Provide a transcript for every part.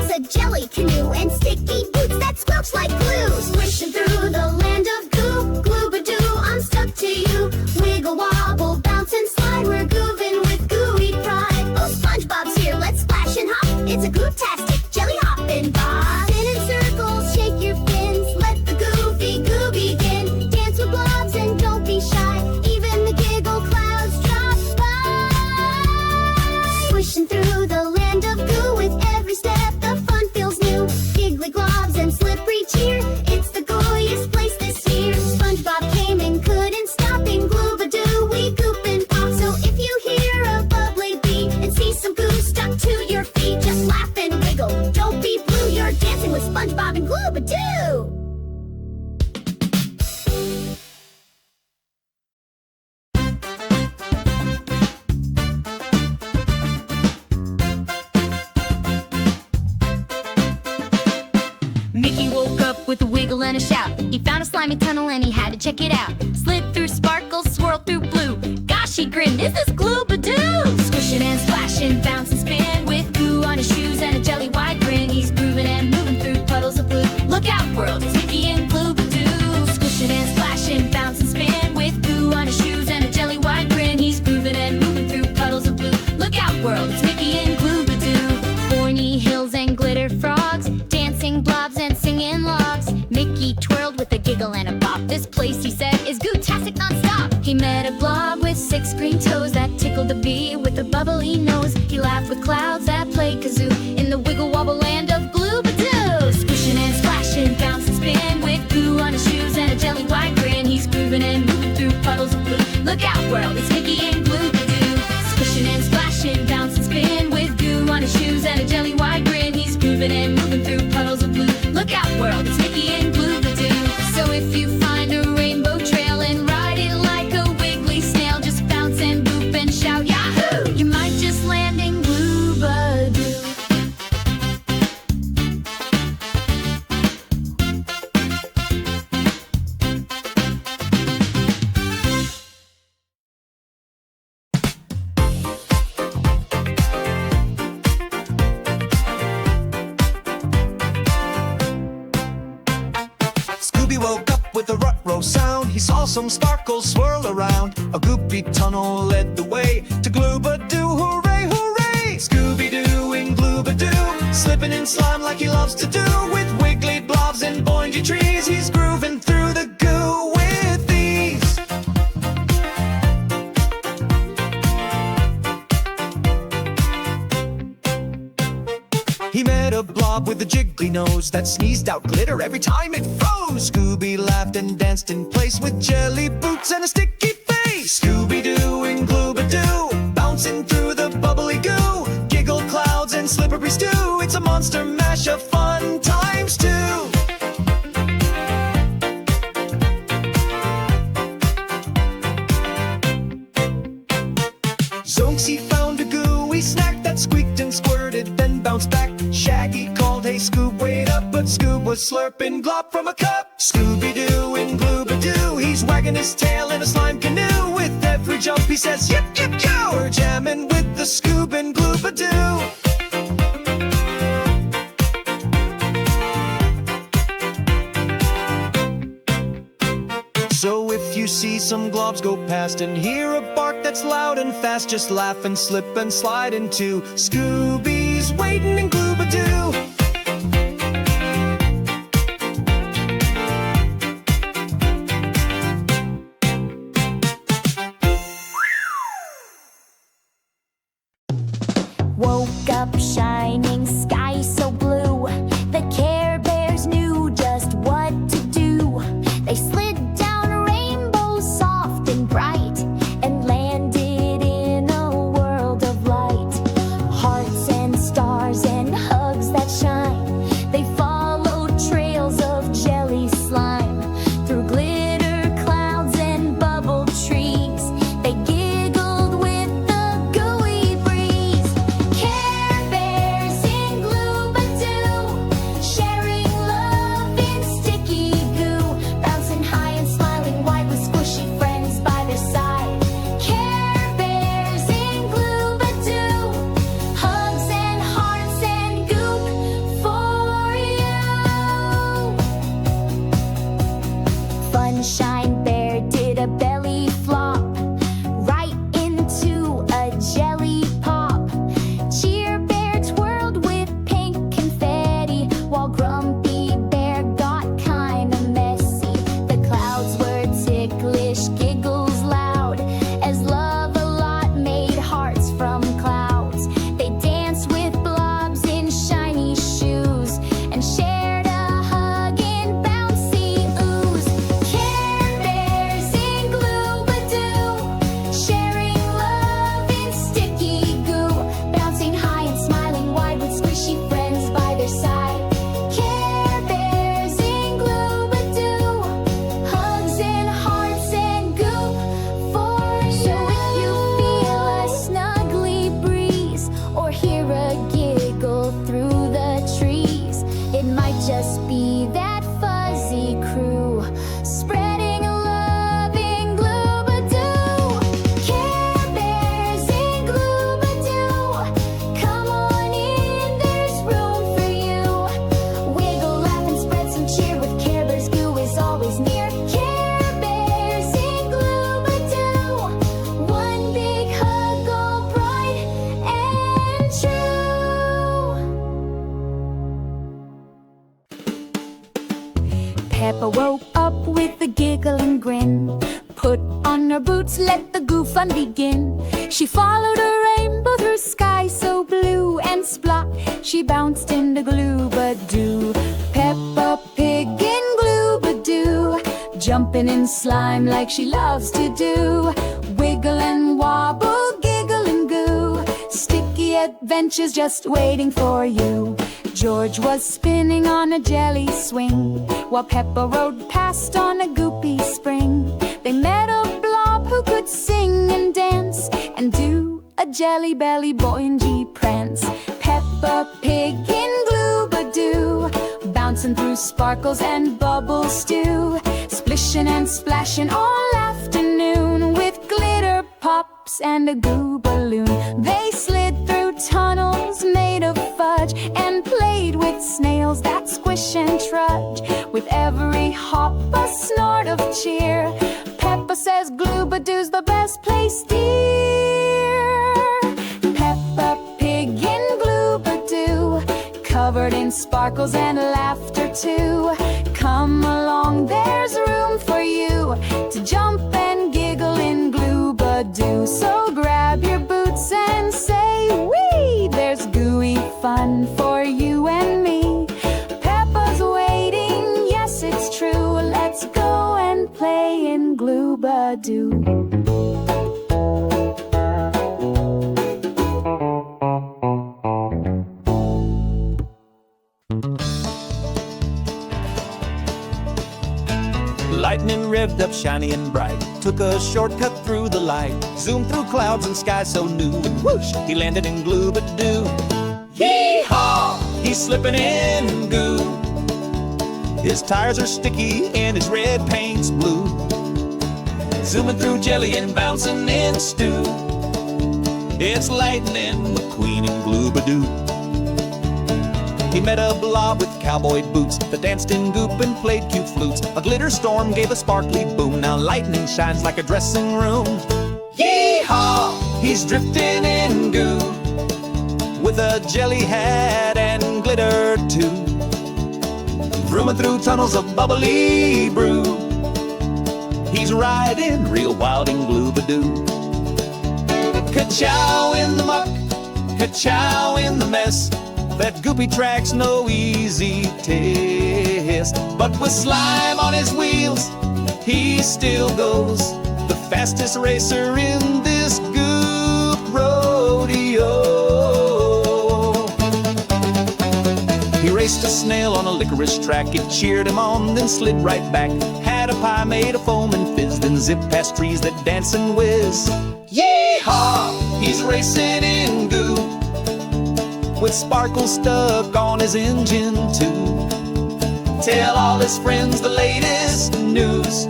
It's a jelly canoe and sticky boots that squelch like glue. Squishing through the land of goo, Gloobadoo, I'm stuck to you. Wiggle, wobble, bounce and slide, we're gooving with gooey pride. Oh, SpongeBob's here, let's splash and hop. It's a goo-tastic jelly hopping bob. Spin in circles, shake your fins, let the goofy goo begin. Dance with blobs and don't be shy, even the giggle clouds drop by. Squishing through the land of goo, with every step the fun feels new. Giggly globs and slippery cheer, it's the gooeyest place this year. SpongeBob came and couldn't stop, in Gloobadoo we goop and pop. So if you hear a bubbly beat and see some goo stuck to your feet, just laugh and wiggle, don't be blue, you're dancing with SpongeBob and Gloobadoo. Mickey woke up with a wiggle and a shout. He found a slimy tunnel and he had to check it out. Slid through sparkles, swirled through blue. Gosh, he grinned, is this Gloobadoo? Squishing and splashing, bounce and spin, with goo on his shoes and a jelly wide grin. He's grooving and moving through puddles of blue. Look out, world, it's Mickey and Gloobadoo. Squishing and splashing, bounce and spin, with goo on his shoes and a jelly wide grin. He's grooving and moving through puddles of blue. Look out, world, it's Mickey and Gloobadoo. Pointy hills and glitter frogs, dancing blobs and singing logs. Mickey twirled with a giggle and a bop. This place, he said, is goo-tastic non-stop. He met a blob with 6 green toes that tickled a bee with a bubbly nose. He laughed with clouds that played kazoo in the wiggle-wobble land of Gloobadoo. Squishing and splashing, bounce and spin, with goo on his shoes and a jelly wide grin. He's grooving and moving through puddles of blue. Look out, world, it's Mickey and Gloobadoo. Squishing and splashing, bounce and spin, with goo on his shoes and a jelly wide grin. He's grooving and moving through puddles of blue. Look out, world, it's Mickey and Gloobadoo. So if you find a rainbow trail and ride it like a wiggly snail, just bounce and boop and shout Yahoo! You might just land in Gloobadoo. Scooby woke up with a rut-row sound. He saw some sparkles swirl around. A goopy tunnel led the way to Gloobadoo, hooray, hooray! Scooby-Doo and Gloobadoo, slipping in slime like he loves to do. With wiggly blobs and boingy trees, he's grooving through the goo with ease. He met a blob with a jiggly nose that sneezed out glitter every time it froze. Scooby laughed and danced in place with jelly boots and a sticky face. Scooby-Doo and Gloobadoo, bouncing through the bubbly goo. Giggle clouds and slippery stew, it's a monster mash of fun times two. Zonks, he found a gooey snack that squeaked and squirted, then bounced back. Shaggy called, hey Scoob, wait up, but Scoob was slurping glop from a cup. Scooby-Doo and Gloobadoo, he's wagging his tail in a slime canoe. With every jump he says, yip, yip, yo! We're jamming with the Scoob and Gloobadoo. So if you see some globs go past and hear a bark that's loud and fast, just laugh and slip and slide into Scooby's waiting in Gloobadoo. Woke up shining, sky so blue. The Care Bears knew just what to do. They slid down rainbows soft and bright and landed in a world of light. Hearts and stars and hugs that Peppa woke up with a giggle and grin. Put on her boots, let the goo fun begin. She followed a rainbow through sky so blue, and splot, she bounced into Gloobadoo. Peppa Pig in Gloobadoo, jumping in slime like she loves to do. Wiggle and wobble, giggle and goo, sticky adventures just waiting for you. George was spinning on a jelly swing, while Peppa rode past on a goopy spring. They met a blob who could sing and dance, and do a jelly belly boingy prance. Peppa Pig in Gloobadoo, bouncing through sparkles and bubbles too. Splishing and splashing all afternoon, with glitter pops and a goo balloon. They slid through tunnels made of fudge, and played with snails that squish and trudge. With every hop a snort of cheer, Peppa says Gloobadoo's the best place, dear. Peppa Pig in Gloobadoo, covered in sparkles and laughter too. Come along, there's room for you to jump and giggle in Gloobadoo. So grab your boots and say wee, there's gooey fun for you and me. Peppa's waiting, yes it's true. Let's go and play in Gloobadoo. Lightning revved up shiny and bright, took a shortcut through the light, zoomed through clouds and sky so new, and whoosh, he landed in Gloobadoo. Yee-haw! He's slipping in goo. His tires are sticky and his red paint's blue. Zooming through jelly and bouncing in stew. It's Lightning McQueen in Gloobadoo. He met a blob with cowboy boots that danced in goop and played cute flutes. A glitter storm gave a sparkly boom. Now lightning shines like a dressing room. Yee-haw! He's drifting in goo, with a jelly hat and glitter too. Vrooming through tunnels of bubbly brew. He's riding real wild in Gloobadoo. Ka-chow in the muck, ka-chow in the mess. That goopy track's no easy test, but with slime on his wheels, he still goes the fastest racer in this goop rodeo. He raced a snail on a licorice track. It cheered him on, then slid right back. Had a pie made of foam and fizz, then zipped past trees that dance and whiz. Yee-haw! He's racing in goo, with sparkles stuck on his engine too. Tell all his friends the latest news.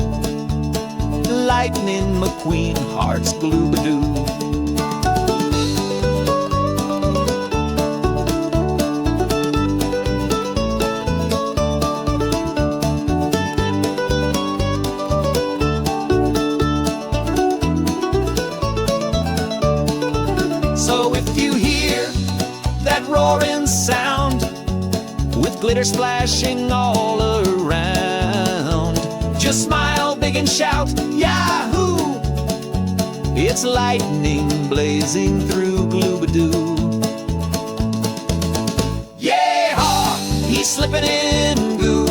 Lightning McQueen hearts Gloobadoo. So if you hear that roaring sound, with glitter splashing all around, just smile big and shout, Yahoo! It's lightning blazing through Gloobadoo. Yee-haw! He's slipping in goo.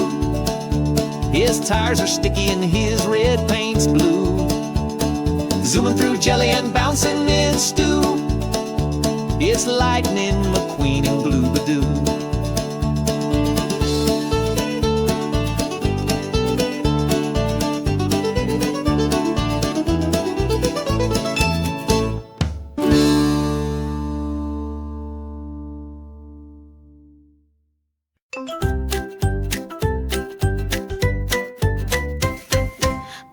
His tires are sticky and his red paint's blue. Zooming through jelly and bouncing in stew. It's Lightning McQueen in Gloobadoo.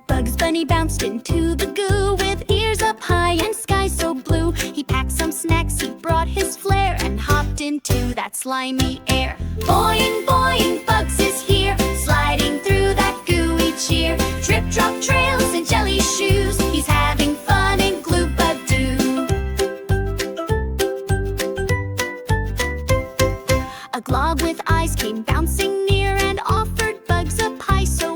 Bugs Bunny bounced into the goo with ears up high and sky so blue. He packed some snacks, he brought his flair and hopped into that slimy air. Boing, boing, Bugs is here, sliding through that gooey cheer. Drip, drop trails and jelly shoes, he's having fun in Gloobadoo. A glob with eyes came bouncing near and offered Bugs a pie so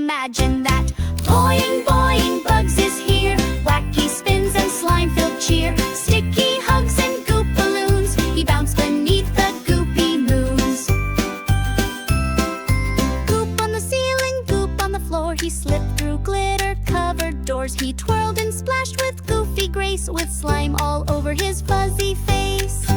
reimagine that. Boing, boing, Bugs is here. Wacky spins and slime-filled cheer. Sticky hugs and goop balloons. He bounced beneath the goopy moons. Goop on the ceiling, goop on the floor. He slipped through glitter-covered doors. He twirled and splashed with goofy grace, with slime all over his fuzzy face.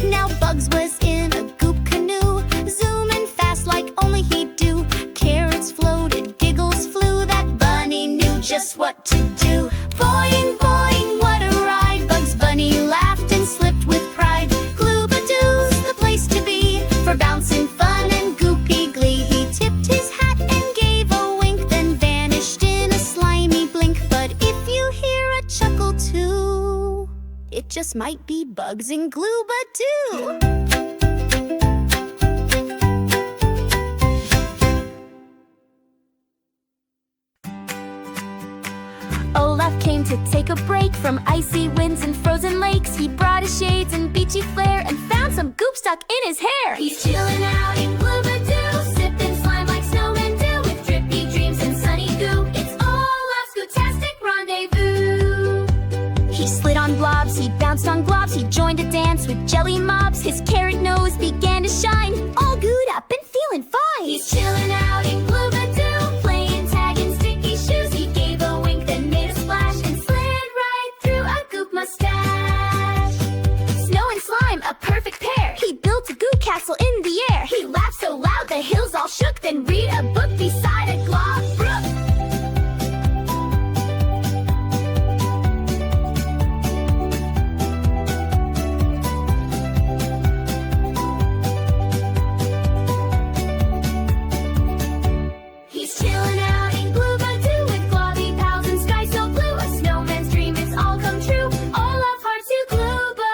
Now Bugs was in a goop canoe, zooming fast like only he'd do. Carrots floated, giggles flew, that bunny knew just what to do. Boing, boing, what a ride! Bugs Bunny laughed and slipped with pride. Gloobadoo's the place to be for bouncing fun and goopy glee. He tipped his hat and gave a wink, then vanished in a slimy blink. But if you hear a chuckle too, it just might be Bugs and Gloobadoo. Olaf came to take a break from icy winds and frozen lakes. He brought his shades and beachy flair and found some goop stuck in his hair. He's chilling out in Gloobadoo, sipping slime like snowmen do, with drippy dreams and sunny goo. It's Olaf's Gootastic rendezvous. He slid on blobs, he bounced on globs, he joined a dance with jelly mobs. His carrot nose began to shine, all gooed up and feeling fine. He's chilling out in Gloobadoo, playing tag and sticky shoes. He gave a wink, then made a splash and slid right through a goop mustache. Snow and slime, a perfect pair. He built a goo castle in the air. He laughed so loud the hills all shook, then read a book beside a glob brook. He's chilling out in Gloobadoo with globby pals and sky so blue. A snowman's dream, it's all come true. All of hearts to Gloobadoo.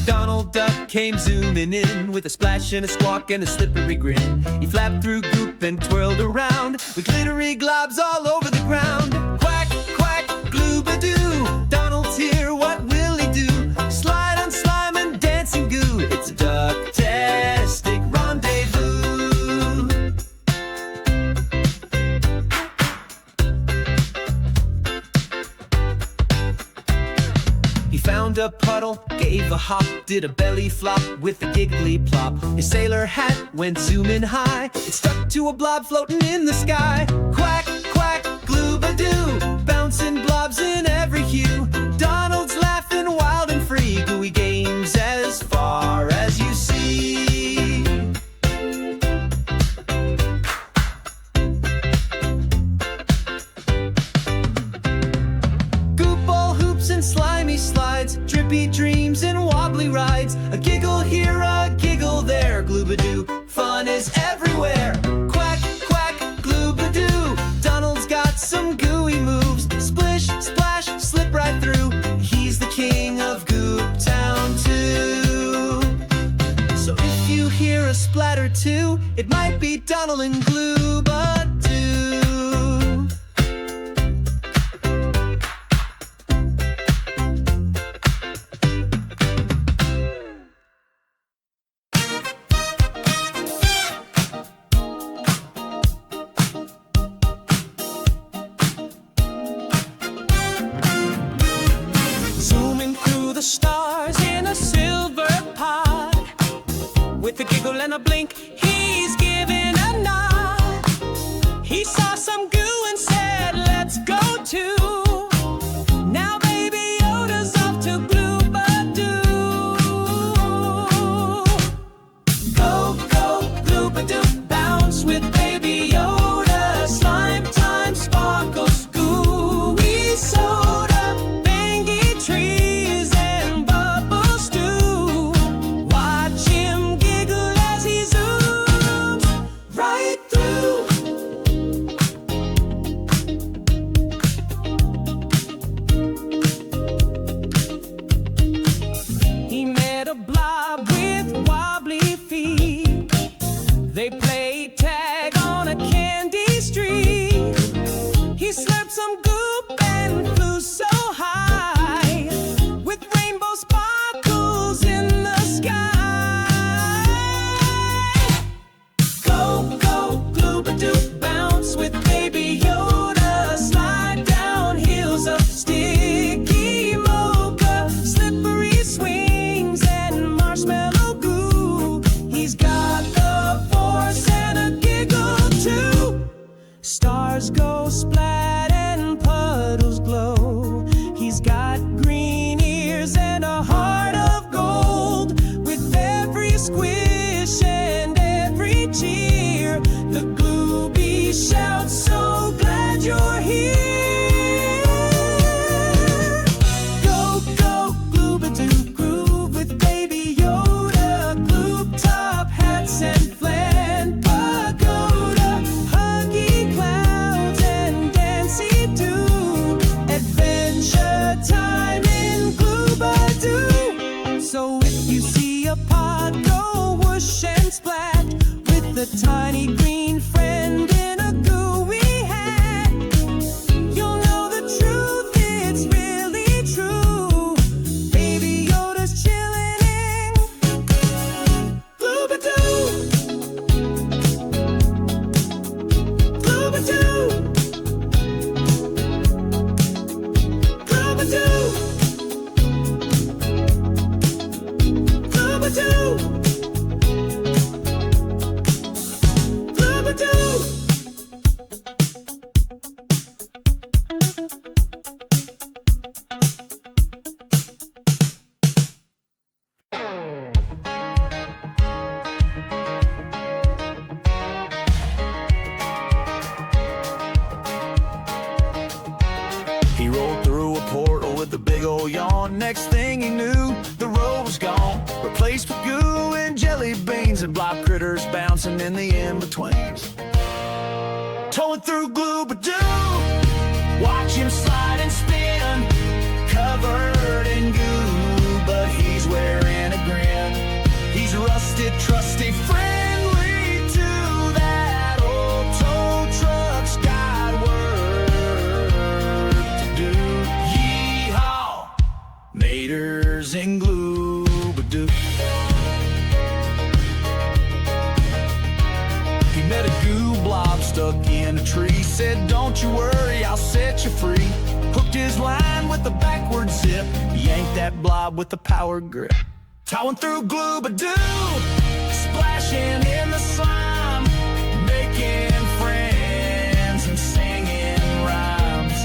Donald Duck came zooming in with a splash and a squawk and a slippery grin. He flapped through goop and twirled around with glittery globs all over the ground. Quack, quack, Gloobadoo, Donald's here, what will he do? Slide on slime and dancing goo. It's a duck-tastic rendezvous. He found a puddle, gave a hop, did a belly flop with a giggly plop. His sailor hat went zooming high, it stuck to a blob floating in the sky. Quack, quack, Gloobadoo, bouncing blobs in every hue. Donald's laughing wild and free, gooey games as far as you see. Goop ball hoops and slimy slides, drippy dreams and wobbly rides. A giggle here, a giggle there, Gloobadoo, fun is everywhere. Quack, quack, Gloobadoo, Donald's got some gooey moves. Splish, splash, slip right through, he's the king of Goop Town too. So if you hear a splatter too, it might be Donald and Gloobadoo. Zooming through the stars in a silver pod, with a giggle and a blink, he's giving a nod. tiny green friend in a gooey hat. You'll know the truth, it's really true. Baby Yoda's chilling in Gloobadoo. Gloobadoo. Gloobadoo. Gloobadoo. Gloobadoo. He rolled through a portal with a big old yawn. Next thing he knew, the road was gone, replaced with goo and jelly beans and blob critters bouncing in the in-betweens. Towing through Gloobadoo, watch him slide and spin, covered in goo, but he's wearing a grin. He's rusted, trusty, friendly to that old tow truck's got work to do. Yeehaw, maters and Gloobadoo. He met a goo blob stuck in a tree. Said, don't you worry, I'll set you free. Hooked his line with a backward zip, yanked that blob with a power grip. Towing through Gloobadoo, splashing in the slime, making friends and singing rhymes.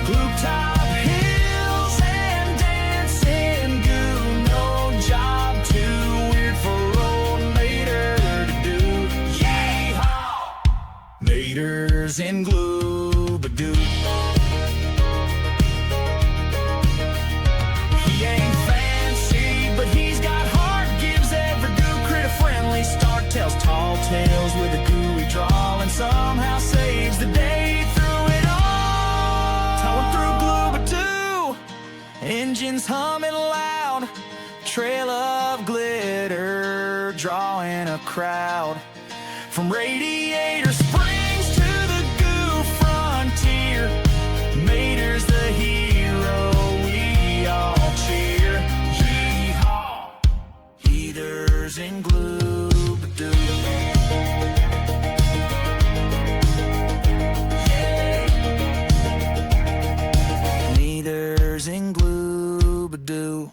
Glue top hills and dancing goo, no job too weird for old Mater to do. Yeehaw! Maters in Gloobadoo. He ain't fancy, but he's got heart, gives every goo critter friendly start, tells tall tales with a gooey drawl, and somehow saves the day through it all. Towing through Gloobadoo, engines humming loud, trail of glitter drawing a crowd. From Radiator Springs to the goo frontier, Mater's the hero, we all cheer. Yeehaw, heaters in Gloobadoo. Yeah, leaders in Gloobadoo.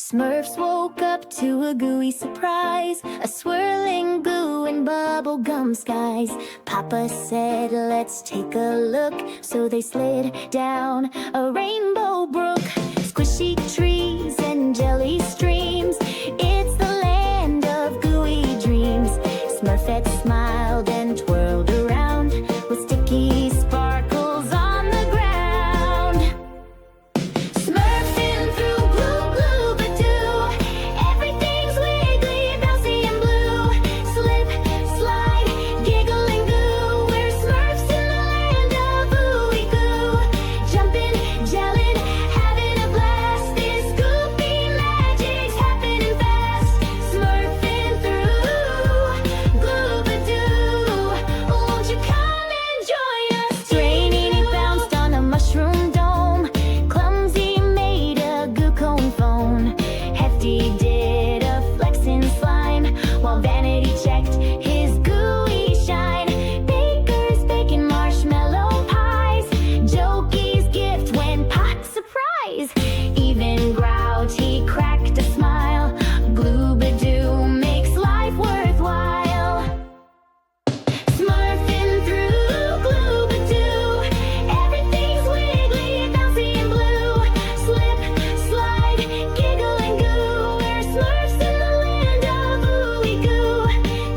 Smurfs woke up to a gooey surprise, a swirling goo and bubblegum skies. Papa said, let's take a look. So they slid down a rainbow brook. Squishy trees and jelly streams, it's the land of gooey dreams. Smurfette smiled and twirled around with sticky sparkles on the ground. Smurfing through Gloobadoo, everything's wiggly, bouncy and blue. Slip, slide, giggle and goo, we're Smurfs in the land of ooey goo. Jumping, gelling, having a blast, this goopy magic's happening fast. Smurfing through Gloobadoo, won't you come and join us? Raining, he bounced on a mushroom dome. Clumsy made a goo cone phone. Hefty did a flex in slime, while Vanity checked his gooey shine. Baker's baking marshmallow pies, Jokey's gift went pop surprise. Even Grouchy cracked a smile. Gloobadoo makes life worthwhile. Smurfing through Gloobadoo, everything's wiggly, bouncy and blue. Slip, slide, giggle and goo, we're Smurfs in the land of ooey goo.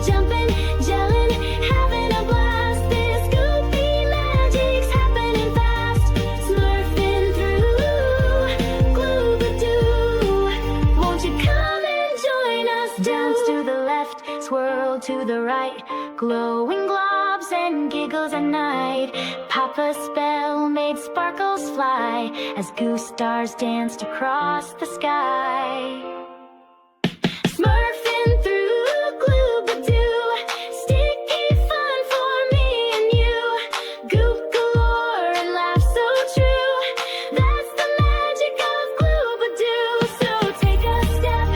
Jumping, gelling, having a blast, this goopy magic's happening fast. Smurfing through Gloobadoo, won't you come and join us? Dance to the left, swirl to the right, glowing globs and giggles at night. Papa's spell made sparkles fly as goose stars danced across the sky. Smurfing through Gloobadoo, sticky fun for me and you. Goop galore and laugh so true, that's the magic of Gloobadoo. So take a step,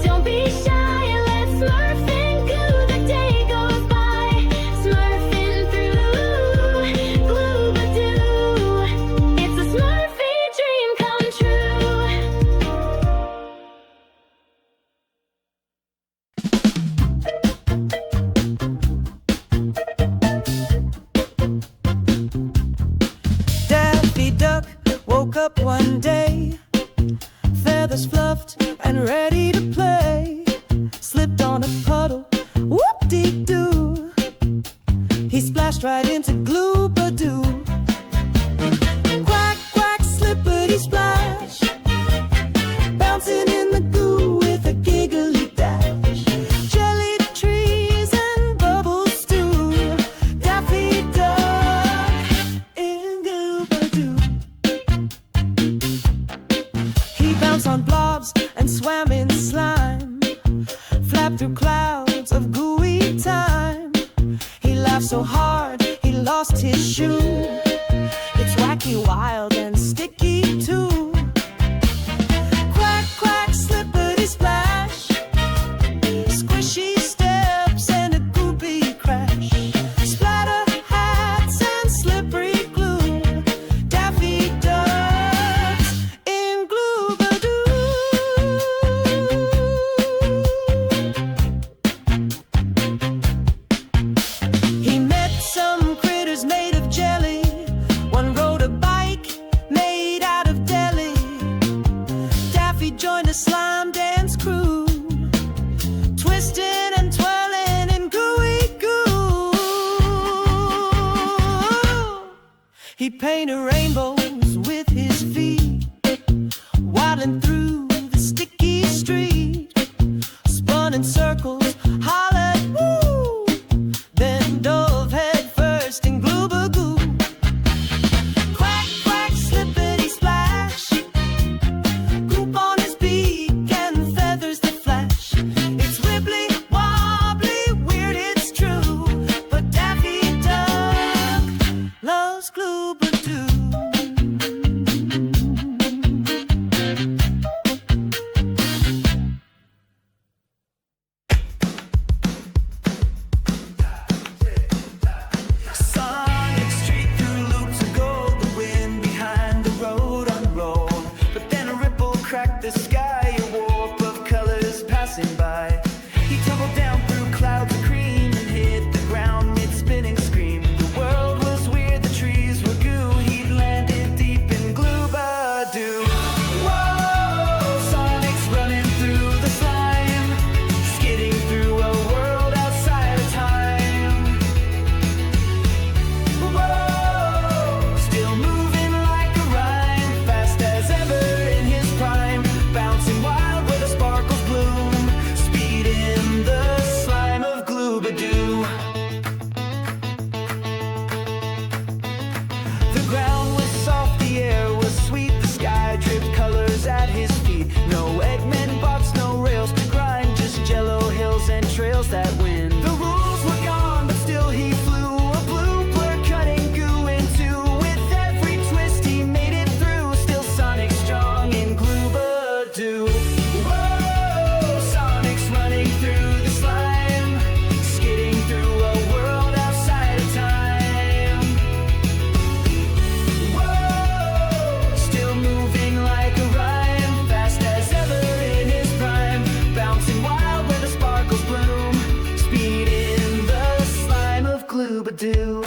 don't be shy, let's Smurf and goo, the day goes by. Smurfing through Gloobadoo, it's a Smurfy dream come true. Daffy Duck woke up one day, feathers fluffed and ready to play. Slipped on a puddle, whoop-dee-doo. He splashed right into Gloobadoo. Quack, quack, slippity-splash, bouncing in the goo with a giggly dash. Jelly trees and bubbles too. Daffy Duck in Gloobadoo. He bounced on blobs and swam in slime, flapped through clouds of gooey time. He laughed so hard he lost his shoe. It's wacky, wild, and sticky too. Quack, quack, slippity-splash, squishy steps and a goopy crash. Splatter hats and slippery glue. Daffy Ducks in Gloobadoo. He met some critters made of jelly. One rode a bike made out of deli. Daffy joined a slime dance crew, twisting and twirling in gooey goo. He painted rainbows with his feet, waddling through the sticky street. Spun in circles, hollered woo, then dove head first in Gloobagoo. Quack, quack, slippity-splash, goop on his beak and feathers that flash. It's wibbly, wobbly, weird, it's true, but Daffy Duck loves Gloobadoo. passing by. He tumbled down through clouds of cream and hit the ground mid-spinning scream. The world was weird, the trees were goo. He'd landed deep in Gloobadoo. Whoa, Sonic's running through the slime, skidding through a world outside of time. Whoa, still moving like a rhyme, fast as ever in his prime, bouncing wild where the sparkles bloom, speed in the slime of Gloobadoo. The ground was soft, the air was sweet, the sky dripped colors at his feet. No Eggman bots, no rails to grind, just jello hills and trails that win. The rules were gone, but still he flew, a blooper cutting goo in two. With every twist he made it through, still Sonic strong in Gloobadoo. Whoa, Sonic's running through the slime, skidding through a world outside of time. Whoa, still moving like a rhyme, fast as ever in his prime, bouncing wild where the sparkles bloom, speed in the slime of Gloobadoo.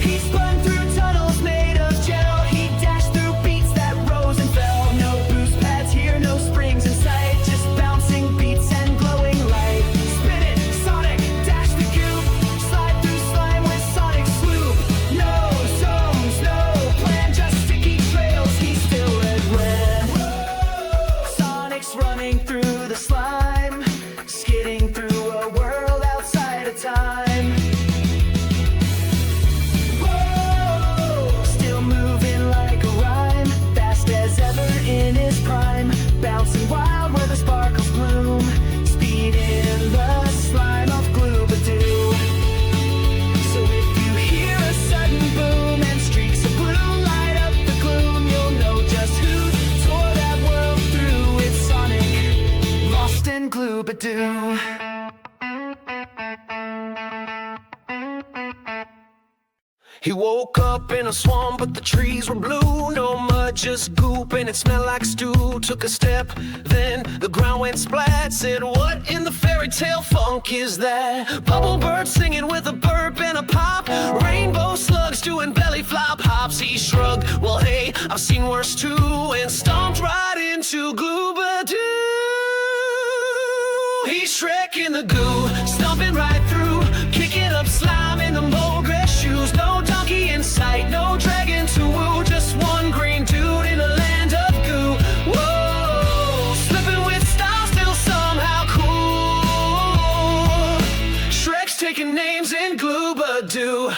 He spun through tunnels made of gel, he dashed through beats that rose and fell. No boost pads here, no springs in sight, just bouncing beats and glowing light. Spin it, Sonic, dash the cube, slide through slime with Sonic swoop. No zones, no plan, just sticky trails, he's still red. Sonic's running through the slime, skidding through a world outside of time. Whoa, still moving like a rhyme, fast as ever in his prime, bouncing wild where the sparkles bloom, speed in the slime of Gloobadoo. So if you hear a sudden boom and streaks of blue light up the gloom, you'll know just who tore that world through. It's Sonic, lost in Gloobadoo. He woke up in a swamp, but the trees were blue. No mud, just goop, and it smelled like stew. Took a step, then the ground went splat. Said, what in the fairy tale funk is that? Bubble bird singing with a burp and a pop. Rainbow slugs doing belly flop hops. He shrugged, well hey, I've seen worse too, and stomped right into Gloobadoo. He's Shrek in the goo, stomping right through, kicking up slime in the mole grass shoes. No donkey in sight, no dragon to woo, just one green dude in a land of goo. Whoa, slipping with style, still somehow cool. Shrek's taking names in Gloobadoo.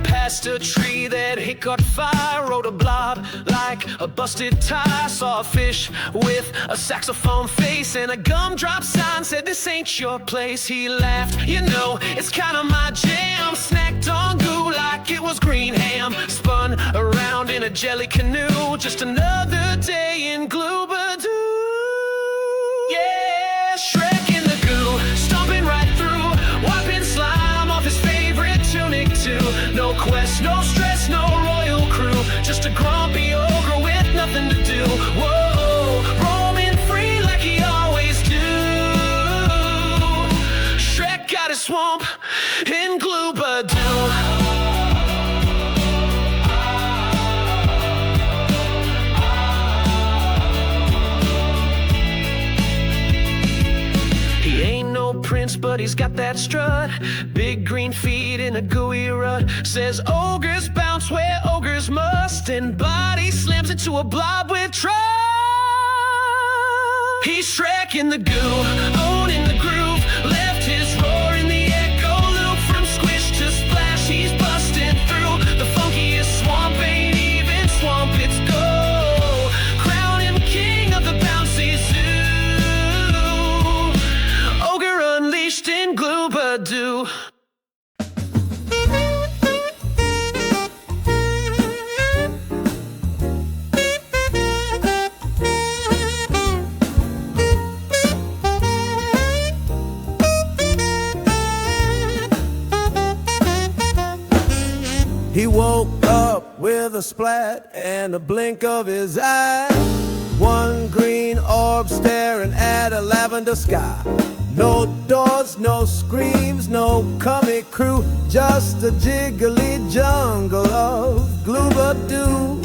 Past a tree that hit caught fire, rode a blob like a busted tire. Saw a fish with a saxophone face and a gumdrop sign said, this ain't your place. He laughed, you know, it's kinda my jam. Snacked on goo like it was green ham. Spun around in a jelly canoe, just another day in Gloobadoo. Yeah, Shrek in the goo, stomping right through, wiping slime off his favorite tunic too. No quest, no stress, no royal crew, just a grumpy ogre with nothing to do. Whoa, roaming free like he always do. Shrek got his swamp in Gloobadoo. Prince, but he's got that strut. Big green feet in a gooey rut. Says ogres bounce where ogres must, and body slams into a blob with trust. He's Shrek in the goo, owning the groove. Left his roar in the echo loop. From squish to splash, he's busting through. The funkiest swamp ain't even swamp, it's go. Crown him king of the bouncy zoo. Unleashed in Gloobadoo. He woke up with a splat and a blink of his eye. One green orb staring at a lavender sky. No doors, no screams, no comic crew, just a jiggly jungle of Gloobadoo.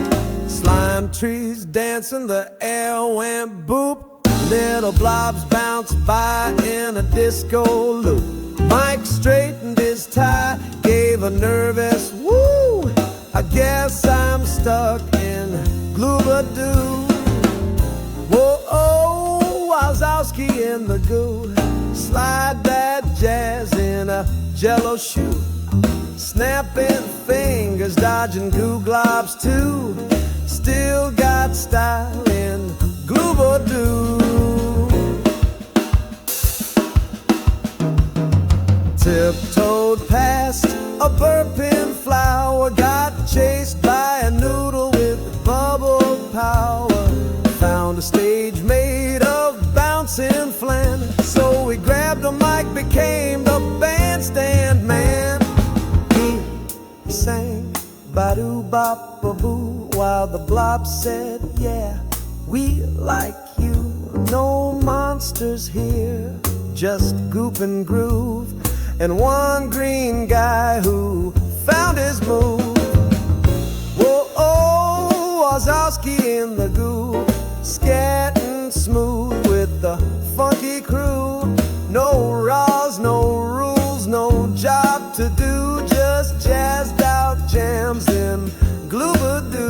Slime trees dancing, the air went boop. Little blobs bounced by in a disco loop. Mike straightened his tie, gave a nervous woo. I guess I'm stuck in Gloobadoo. Whoa, oh, Wazowski in the goo. Slide that jazz in a jello shoe. Snapping fingers, dodging goo globs too. Still got style in Gloobadoo. Tiptoed past a burping flower, got chased by a noodle with bubble power. Found a stage made of bouncing flan, so we grabbed a mic, became the bandstand man. He sang ba-doo bop a boo while the blob said, yeah, we like you. No monsters here, just goop and groove. And one green guy who found his move. Whoa, oh, Wazowski in the goo, scatting smooth with the funky crew. No raws, no rules, no job to do, just jazzed out jams in Gloobadoo.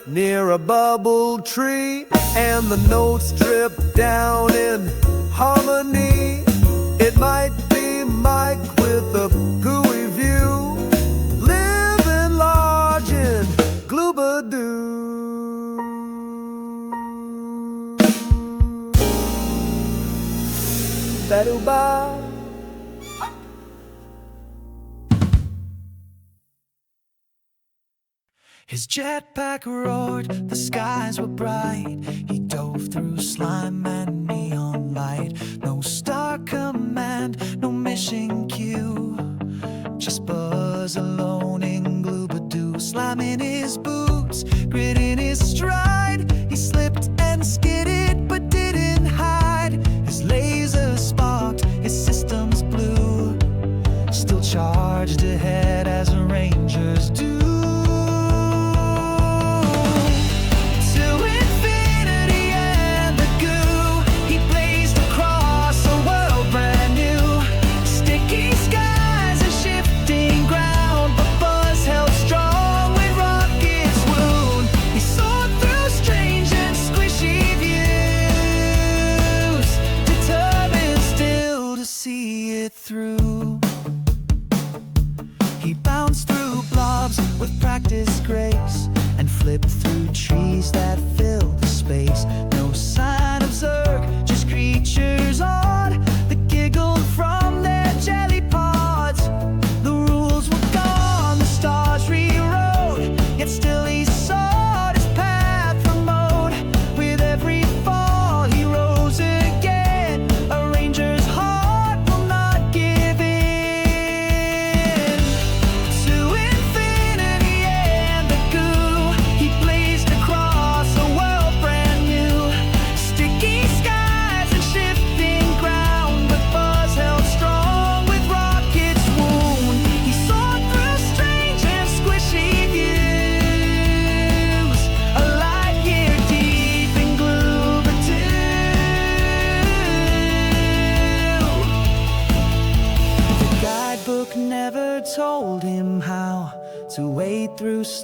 Near a bubble tree and the notes drip down in harmony, it might be Mike with a gooey view, living large in Gloobadoo. Ba-doo-ba. His jetpack roared, the skies were bright. He dove through slime and neon light. No star command, no mission cue. Just Buzz alone in Gloobadoo. Slime in his boots, grit in his stride. He slipped and skidded but didn't hide. His laser sparked, his systems blew. Still charged ahead as rangers do. To infinity and the goo.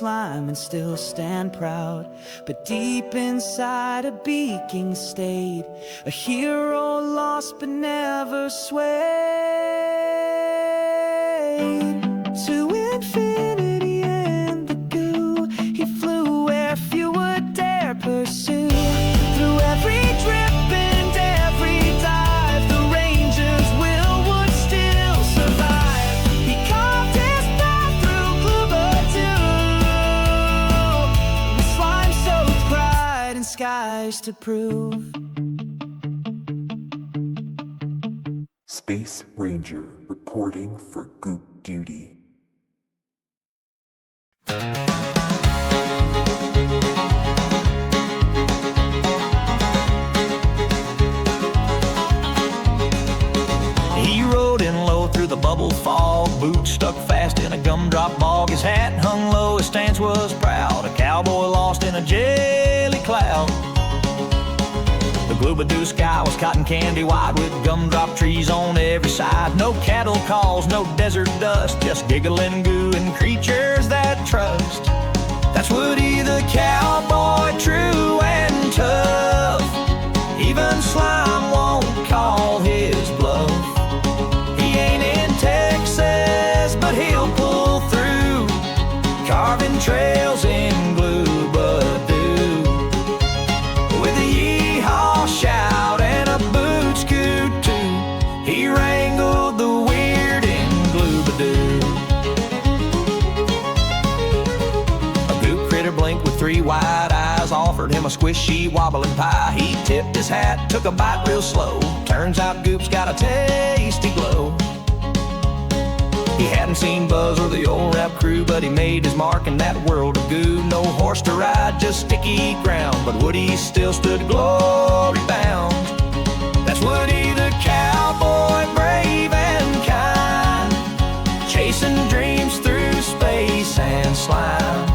slime and still stand proud. But deep inside a beacon stayed, a hero lost but never swayed. To infinity and the goo, he flew where few would dare pursue. Through every drip and every dive, the ranger's will would still survive. He carved his path through Gloobadoo, with slime-soaked pride and skies to prove. Space Ranger reporting for Goop duty. He rode in low through the bubble fog, boots stuck fast in a gumdrop bog. His hat hung low, his stance was proud, a cowboy lost in a jelly cloud. The Gloobadoo sky was cotton candy white, with gumdrop trees on every side. No cattle calls, no desert dust, just giggling goo and creatures that trust. That's Woody the cowboy, true and tough. Even slime won't call his bluff. He ain't in Texas, but he'll pull through, carving trails in Gloobadoo. With a yeehaw shout and a boot scoot too, he wrangled the weird in Gloobadoo. A goop critter blinked with three wide eyes, offered him a squishy wobbling pie. He tipped his hat, took a bite real slow. Turns out Goop's got a tasty glow. He hadn't seen Buzz or the old rap crew, but he made his mark in that world of goo. No horse to ride, just sticky ground, but Woody still stood glory bound. That's Woody the cowboy, brave and kind, chasing dreams through space and slime.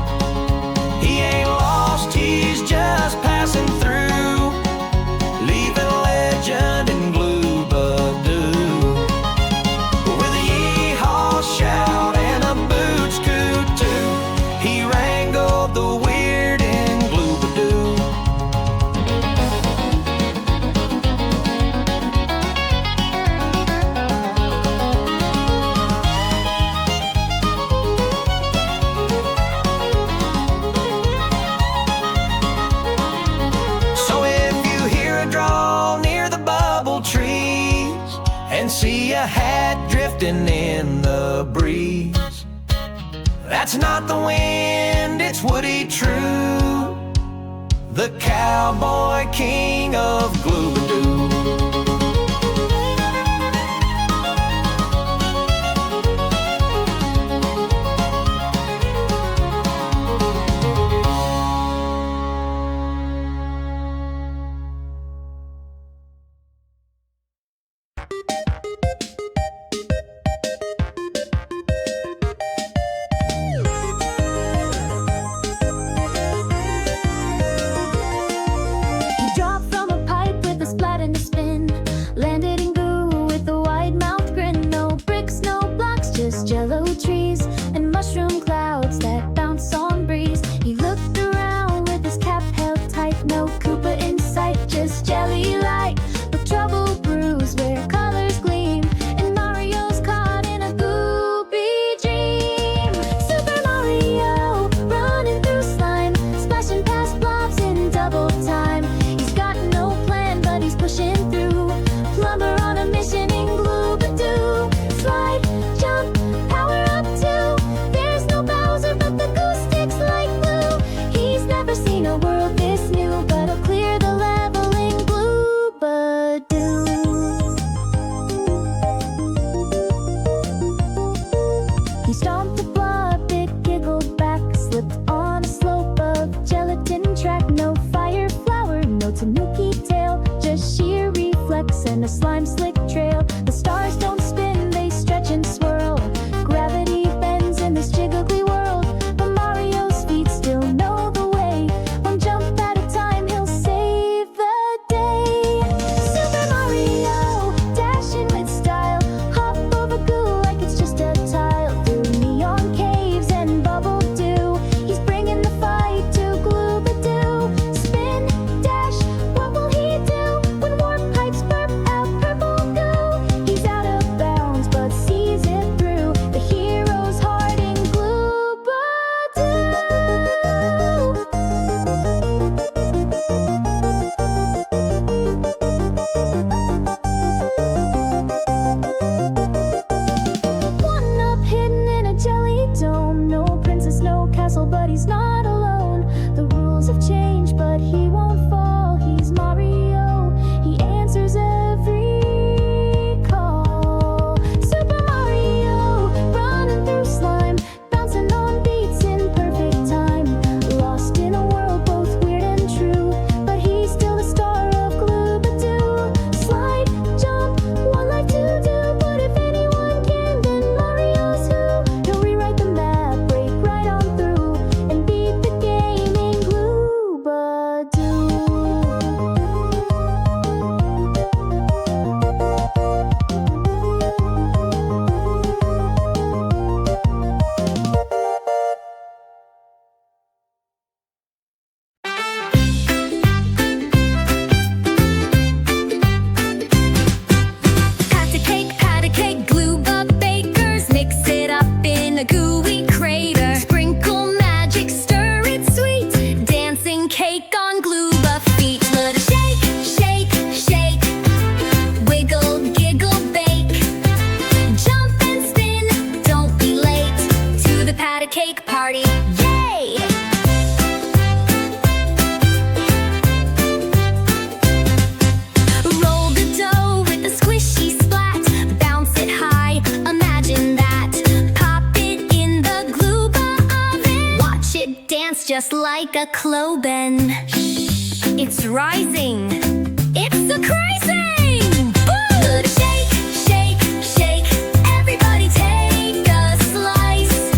He ain't lost, he's just passing through, leaving legend in Gloobadoo. With a yeehaw shout and a boot scoot too, he wrangled the weird in Gloobadoo. So if you hear a drawl near the bubble trees and see a hat drifting in the breeze, that's not the wind, it's Woody true, the cowboy king of Gloobadoo. He dropped from a pipe with a splat and a spin, landed in goo with a wide-mouthed grin. No bricks, no blocks, just jello trees and mushroom clouds that bounce on breeze. He looked around with his cap held tight, no Koopa in sight, just jelly light. But trouble brews where colors gleam, and Mario's caught in a goopy dream. Super Mario running through slime, splashing past blobs in double time. He's got no plan, but he's pushing through. Plumber on a mission in Gloobadoo. Slide, jump, power up too. There's no Bowser, but the goose sticks like glue. He's never seen a world this new, but he'll clear the level in Gloobadoo. He stomped a blob, it giggled back, slipped on a slope of gelatin track. No fire flower, no tanuki tail, just sheer reflex and a slime slick trail. The stars don't spin, they stretch and swirl. Gravity bends in this jiggly world, but Mario's feet still know the way. One jump at a time, he'll save the day. Super Mario, dashing with style, hop over goo like it's just a tile. Through neon caves and bubble dew, he's just like a cloven. It's rising. It's a crazy. Good shake, shake, shake. Everybody take a slice.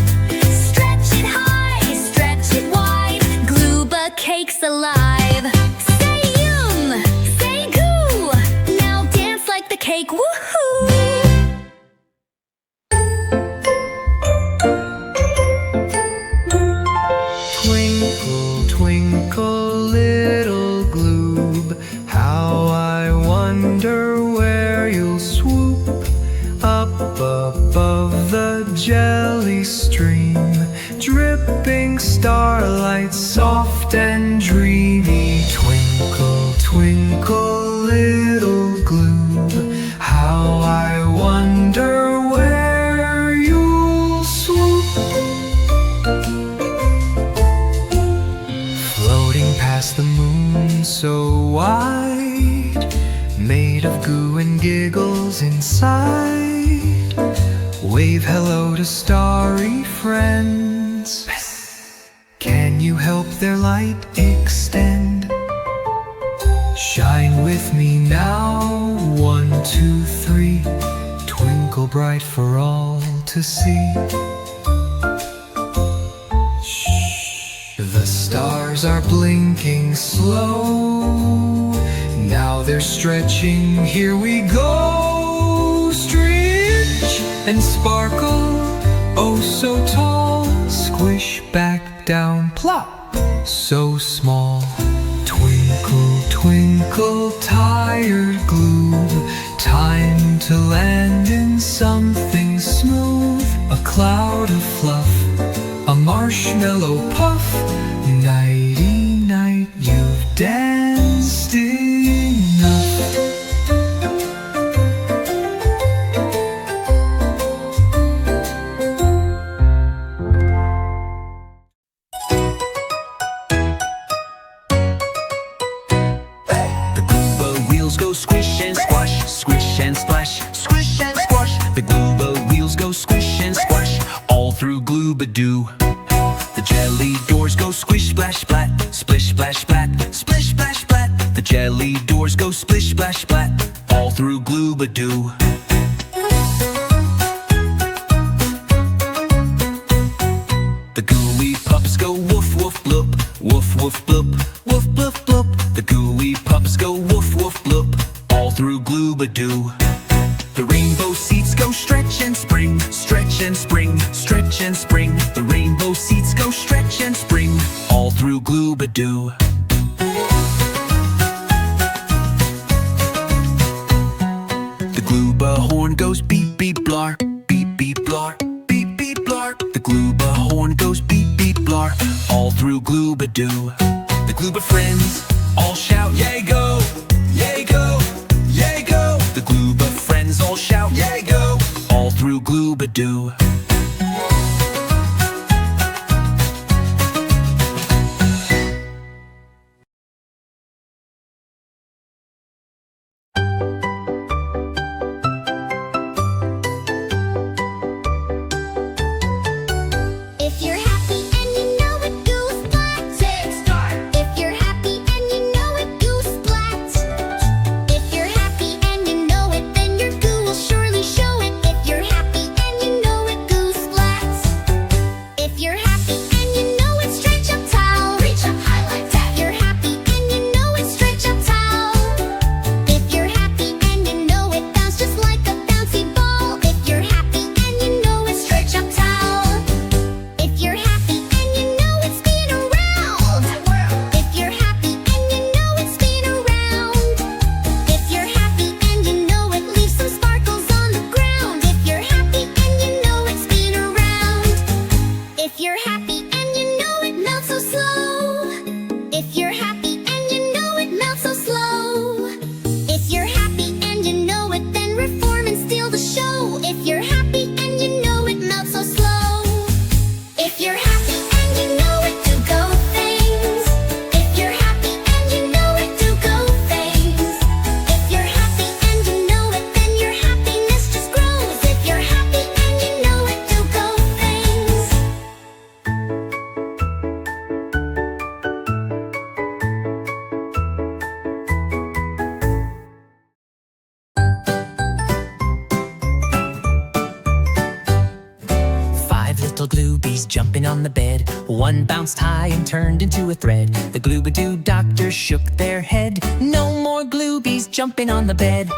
Stretch it high, stretch it wide. Glooba cake's alive. Say yum, say goo. Now dance like the cake. Woohoo! Twinkle, twinkle, little gloob, how I wonder where you'll swoop. Up above the jelly stream, dripping starlight, soft and dreamy. Twinkle, twinkle, little gloob, how I wonder where you'll swoop. Floating past the moon so wide, made of goo and giggles inside. Wave hello to starry friends. Can you help their light extend? Shine with me now, 1, 2, 3. Twinkle bright for all to see. The stars are blinking slow. Now they're stretching, here we go. Stretch and sparkle, oh so tall. Squish back down, plop, so small. Twinkle, twinkle, tired gloob, time to land in something smooth. A cloud of fluff, a marshmallow puff. Nighty night, you've danced enough. The Glooba wheels go squish and squash, squish and splash, squish and squash. The Glooba wheels go squish and squash, all through Gloobadoo. The jelly doors go squish splash splat, splish splash splat, splish splash splat. The jelly doors go splish splash splat, all through Gloobadoo. The gooey pups go woof woof bloop, woof woof bloop, woof bloop bloop. The gooey pups go woof woof bloop, all through Gloobadoo. The rainbow seats go stretch and spring, stretch and spring, stretch and spring. The rainbow seats go stretch and spring, all through Gloobadoo. The Glooba horn goes beep beep blar, beep beep blar, beep beep blar. The Glooba horn goes beep beep blar, all through Gloobadoo. The Glooba friends all shout yay go, yay go, yay go. The Glooba friends all shout yay go, all through Gloobadoo. If you're happy and you know it, goo splat. Say start. If you're happy and you know it, goo splat. If you're happy and you know it, then your goo will surely show it. If you're happy and you know it, goo gloobies jumping on the bed. One bounced high and turned into a thread. The Gloobadoo doctor shook their head. No more gloobies jumping on the bed.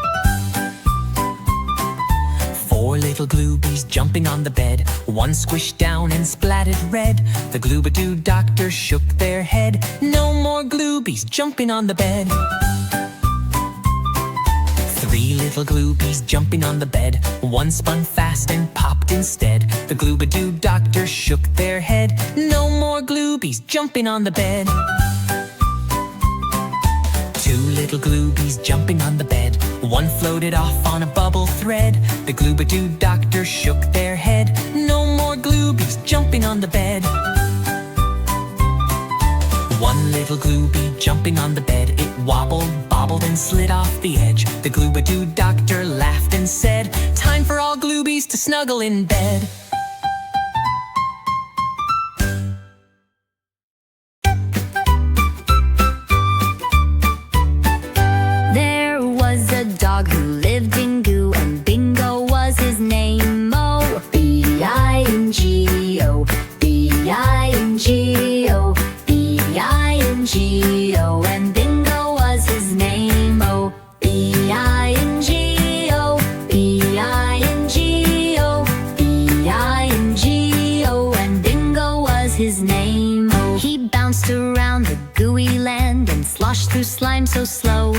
Four little gloobies jumping on the bed. One squished down and splattered red. The Gloobadoo doctor shook their head. No more gloobies jumping on the bed. Three little gloobies jumping on the bed. One spun fast and popped instead. The Gloobadoo doctor shook their head. No more gloobies jumping on the bed. Two little gloobies jumping on the bed. One floated off on a bubble thread. The Gloobadoo doctor shook their head. No more gloobies jumping on the bed. One little gloobie jumping on the bed. It wobbled, bobbled, and slid off the edge. The Gloobadoo doctor laughed and said, "Time for all gloobies to snuggle in bed." There was a dog who lived in goo, and Bingo was his name. Oh, B-I-N-G-O, B-I-N-G-O, B-I-N-G-O, and Bingo was his name. Oh, B-I-N-G-O, B-I-N-G-O, B-I-N-G-O, and Bingo was his name. Oh, he bounced around the gooey land and sloshed through slime so slow.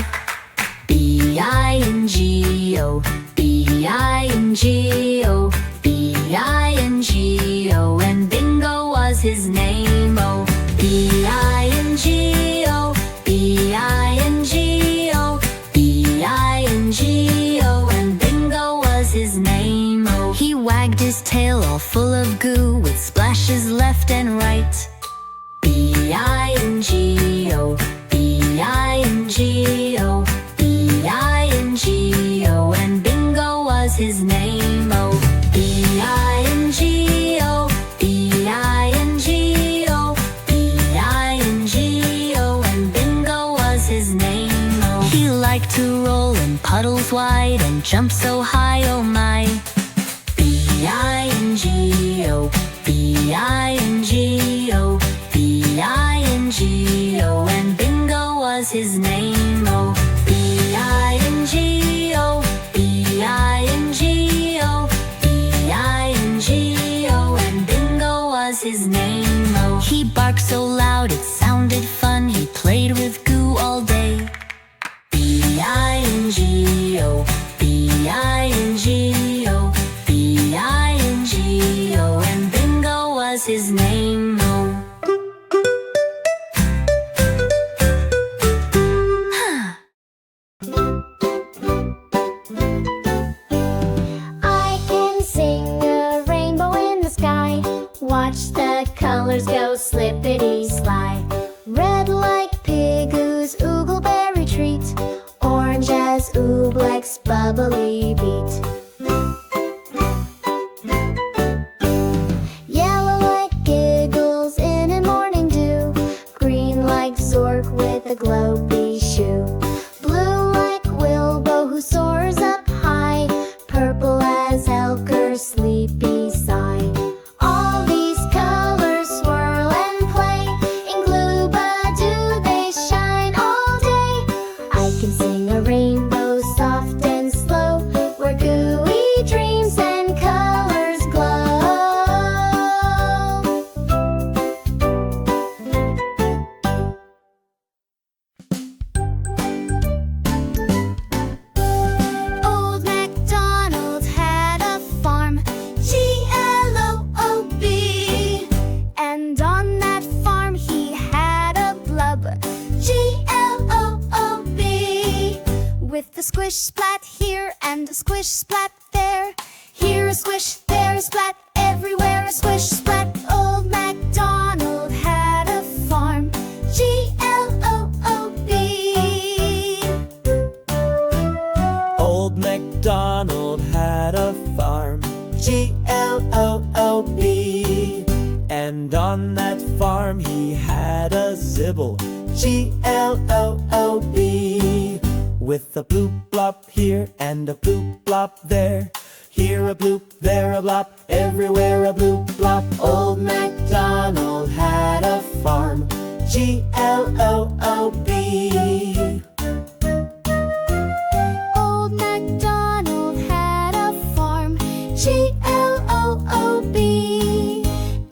B-I-N-G-O, B-I-N-G-O, B-I-N-G-O, and Bingo was his name. Oh, B-I-N-G-O, B-I-N-G-O, B-I-N-G-O, and Bingo was his name. Oh, he wagged his tail all full of goo with splashes left and right. B-I-N-G-O, B-I-N-G-O, B-I-N-G-O, and Bingo was his name. Oh, B-I-N-G-O, B-I-N-G-O, B-I-N-G-O, and Bingo was his name. Oh, he liked to roll in puddles wide and jump so high, oh my. B-I-N-G-O, B-I-N-G-O, B-I-N-G-O, and Bingo was his name. Oh, B-I-N-G-O, B-I-N-G-O, B-I-N-G-O, and Bingo was his name. Oh, he barked so loud it sounded fun. He played with goo all day. B-I-N-G-O, B-I-N-G-O, B-I-N-G-O, and Bingo was his name. Oh. I can sing a rainbow in the sky. Watch the colors go slippity-slide. Red like pig ooze, oogleberry treat. Orange as oobleck's bubbly beat. Yellow like giggles in a morning dew. Green like Zork with a globy shoe. Blue like Wilbo who soars up high. Purple as Elker's sleepy sigh. All these colors swirl and play. In Gloobadoo they shine all day. I can sing a rainbow soft and slow, where gooey dreams and colors glow. Old MacDonald had a farm, G-L-O-O-B. And on that farm he had a blub, G-L-O-O-B. With a squish splat here and a squish splat there. Here a squish, there a splat, everywhere a squish splat. Old MacDonald had a farm, G-L-O-O-B. Old MacDonald had a farm, G-L-O-O-B. And on that farm he had a zibble, G-L-O-O-B. With a bloop blop here and a bloop blop there. Here a bloop, there a blop, everywhere a bloop blop. Old MacDonald had a farm, G-L-O-O-B. Old MacDonald had a farm, G-L-O-O-B.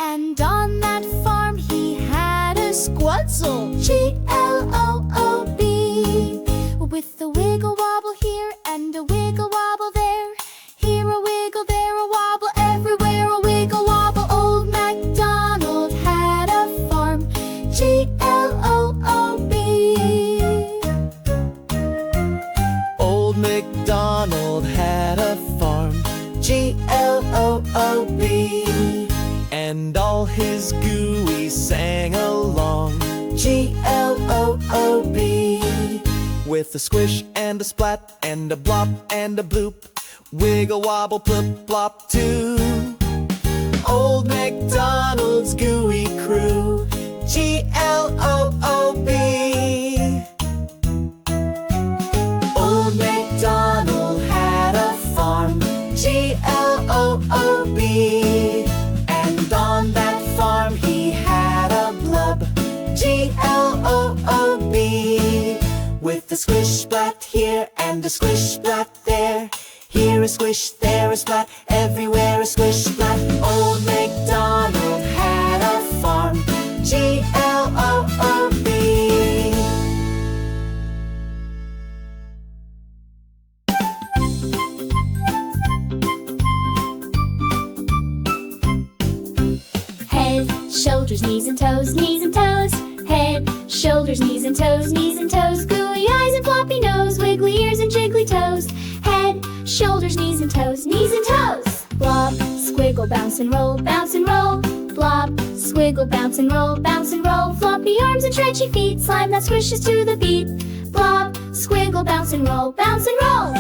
And on that farm he had a squatzel, G-L-O-O-B. With a wiggle wobble here and a wiggle wobble there. Here a wiggle, there a wobble, everywhere a wiggle wobble. Old MacDonald had a farm, G-L-O-O-B. Old MacDonald had a farm, G-L-O-O-B. And all his gooey sang along, G-L-O-O-B. With a squish and a splat and a blop and a bloop, wiggle wobble plop plop too. Old MacDonald's gooey crew, G-L-O-O-B. Old MacDonald had a farm, G-L-O-O-B. And on that farm he had a blub, G-L-O-O-B. With a squish splat here and a squish splat there. Here a squish, there a splat, everywhere a squish splat. Old MacDonald had a farm, G-L-O-O-B. Head, shoulders, knees and toes, knees and toes. Head, shoulders, knees and toes, knees and toes. Gooey eyes and floppy nose, wiggly ears and jiggly toes. Head, shoulders, knees and toes, knees and toes. Blob, squiggle, bounce and roll, bounce and roll. Blob, squiggle, bounce and roll, bounce and roll. Floppy arms and stretchy feet, slime that swishes to the beat. Blob, squiggle, bounce and roll, bounce and roll.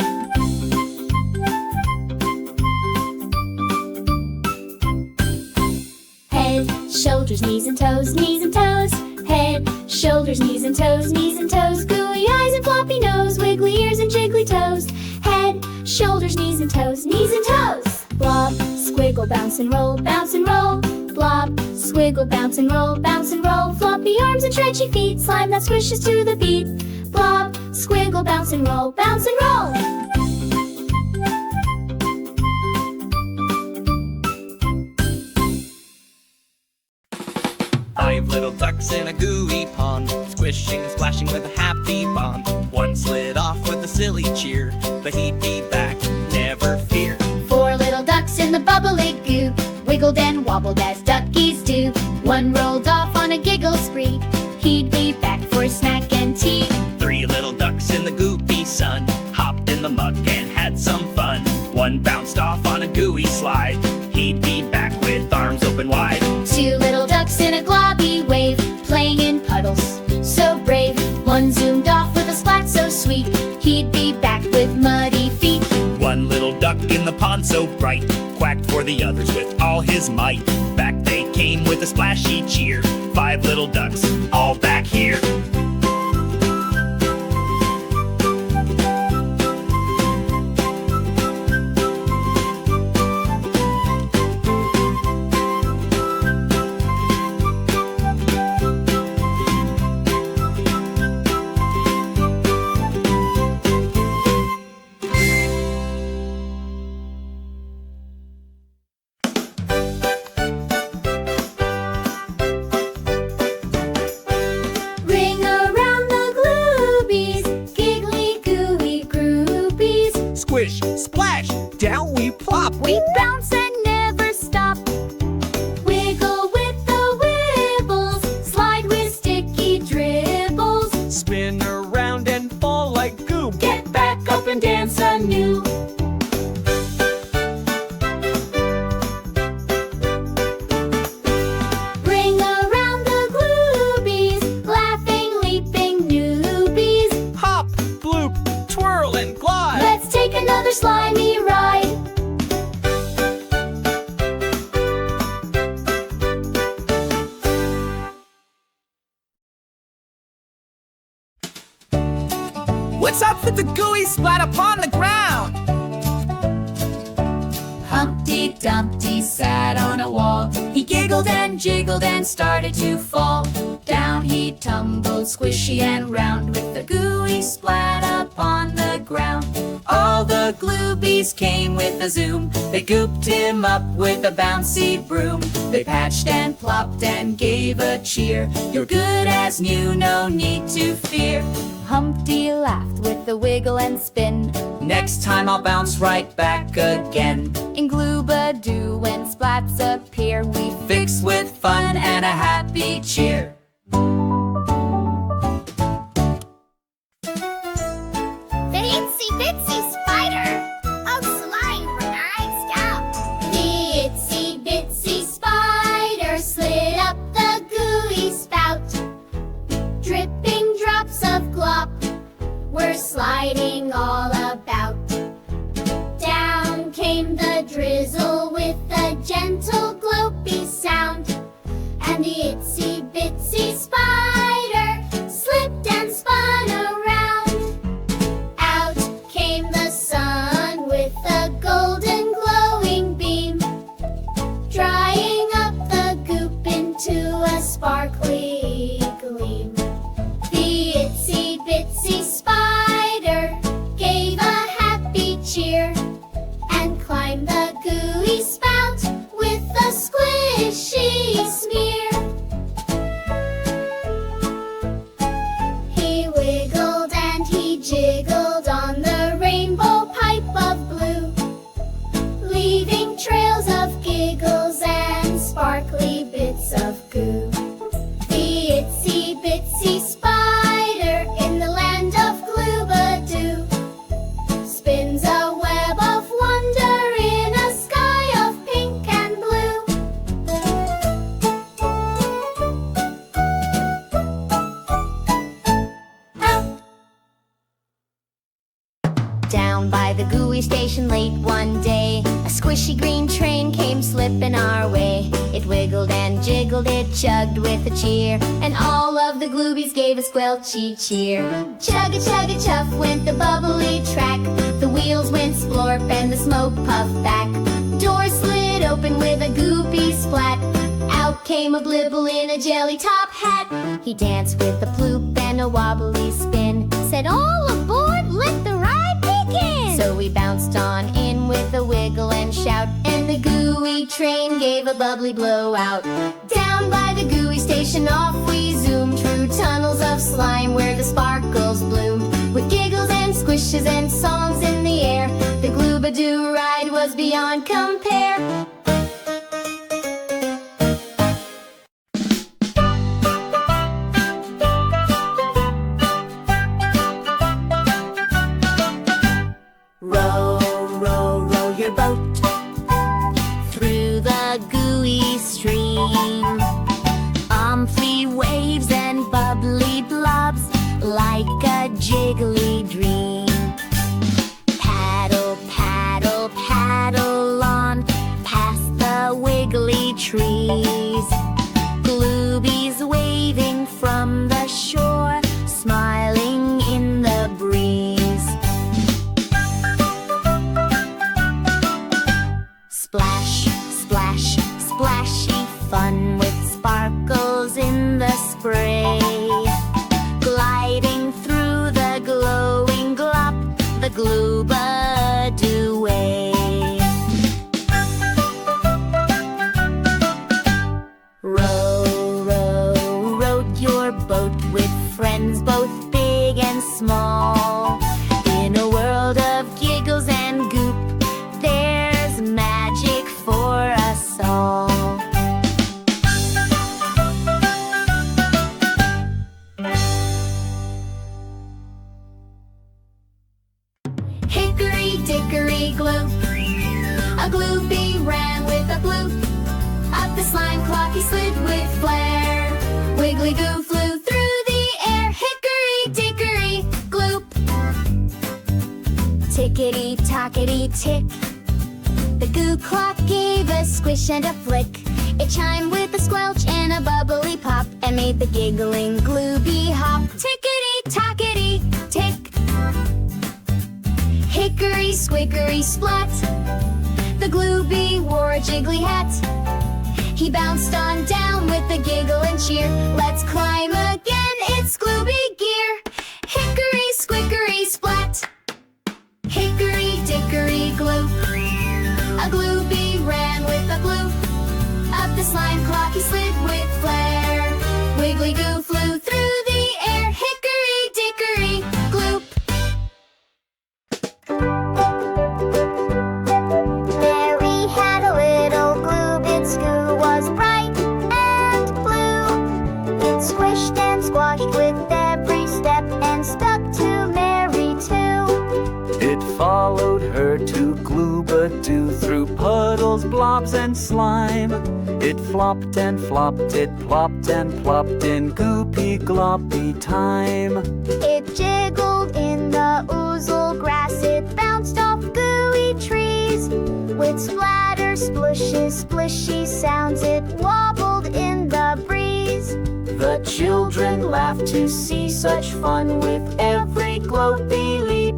Head, shoulders, knees and toes, knees and toes. Head, shoulders, knees and toes, knees and toes. Gooey eyes and floppy nose, wiggly ears and jiggly toes. Head, shoulders, knees and toes, knees and toes. Blob, squiggle, bounce and roll, bounce and roll. Blob, squiggle, bounce and roll, bounce and roll. Floppy arms and stretchy feet, slime that swishes to the beat. Blob, squiggle, bounce and roll, bounce and roll. 5 little ducks in a gooey pond, squishing and splashing with a happy bond. One slid off with a silly cheer, but he'd be back, never fear. 4 little ducks in the bubbly goop wiggled and wobbled as duckies do. One rolled off on a giggle spree, he'd be back for a snack and tea. 3 little ducks in the goopy sun hopped in the muck and had some fun. One bounced off on a gooey slide, he'd be back with arms open wide. 2 little ducks in a globby wave, playing in puddles, so brave. One zoomed off with a splat so sweet, he'd be back with muddy feet. 1 little duck in the pond so bright quacked for the others with all his might. Back they came with a splashy cheer, 5 little ducks all back here. Ring around the gloobies, giggly gooey groupies. Squish, splash, down we plop. We bounce and never stop. Wiggle with the wibbles, slide with sticky dribbles. Spin around and fall like goop. Get back up and dance anew. Ring around the gloobies, laughing, leaping newbies. Hop, bloop, twirl and glide. Let's take another slimy ride. What's up with the gooey splat upon the ground? Humpty Dumpty sat on a wall. He giggled and jiggled and started to fall. Down he tumbled, squishy and round, with the gooey splat up on the ground. All the Gloobies came with a zoom. They gooped him up with a bouncy broom. They patched and plopped and gave a cheer. You're good as new, no need to fear. Humpty laughed with a wiggle and spin. Next time I'll bounce right back again. In Gloobadoo, when splats appear, we Fix with fun and a happy cheer. The itsy bitsy spider. Oh, slime nice out. The itsy bitsy spider slid up the gooey spout. Dripping drops of glop were sliding all about. Down came the drizzle with a gentle gloppy sound. And the itsy bitsy spider slipped and spun around. Out came the sun with a golden glowing beam, drying up the goop into a sparkly gleam. The itsy bitsy spider gave a happy cheer and climbed the gooey spout with a squishy smear. He wiggled and he jiggled on the rainbow pipe of blue, leaving trails of giggles and sparkly bits of goo. The itsy bitsy spider in the land of Gloobadoo spins a web of wonder in a sky of pink and blue. Down by the gooey station late one day, a squishy green train came slipping our way. It wiggled and jiggled, it chugged with a cheer, and all of the Gloobies gave a squelchy cheer. Chugga-chugga-chuff went the bubbly track. The wheels went splorp and the smoke puffed back. Doors slid open with a goopy splat. Out came a blibble in a jelly top hat. He danced with a ploop and a wobbly spin. Said, "All aboard, let the ride begin!" So we bounced on in with a wiggle and shout, and the gooey train gave a bubbly blowout. Down by the gooey station off we zoomed through tunnels of slime where the sparkles bloomed. With giggles and squishes and songs in the air, the Gloobadoo ride was beyond compare. Row, row, row your boat Through the gooey stream, umphy waves and bubbly blobs, like a jiggly dream. Paddle, paddle, paddle on past the wiggly trees. Gloobies waving from the shore, smiling in the breeze. Splash, splash, splashy fun with sparkles in the spray. Gliding through the glowing glop, the Gloobadoo way. Row, row, rowed your boat with friends both big and small. In a world of giggles and goop, there's magic for us all. Hickory dickory glue, a Gloopy ran with a bloop. Up the slime clock he slid with flair. Wiggly goo flew through the air. Hickory dickory gloop. Tickety tockety tick, the goo clock gave a squish and a flick. It chimed with a squelch and a bubbly pop, and made the giggling Glooby hop. Tickety tockety tick. Hickory swickery splat, The Glooby wore a jiggly hat. He bounced on down with a giggle and cheer. Let's climb again, it's Glooby gear. Hickory, squickery, splat. Hickory, dickory, gloop. A Glooby ran with a gloop. Up the slime clock he slid with flair. Wiggly goo flew through the air. Hickory, dickory, gloop. Mary had a little gloob. Its goo was bright and blue. It squished and squashed with every step and stuck to Mary too. It followed her to Gloobadoo through puddles, blobs, and slime. It flopped and flopped, it plopped and plopped in goopy gloppy time. It jiggled in the oozle grass. It bounced off gooey trees. With splatter, splishes, splishy sounds, it wobbled in the breeze. The children laughed to see such fun with every gloppy leap.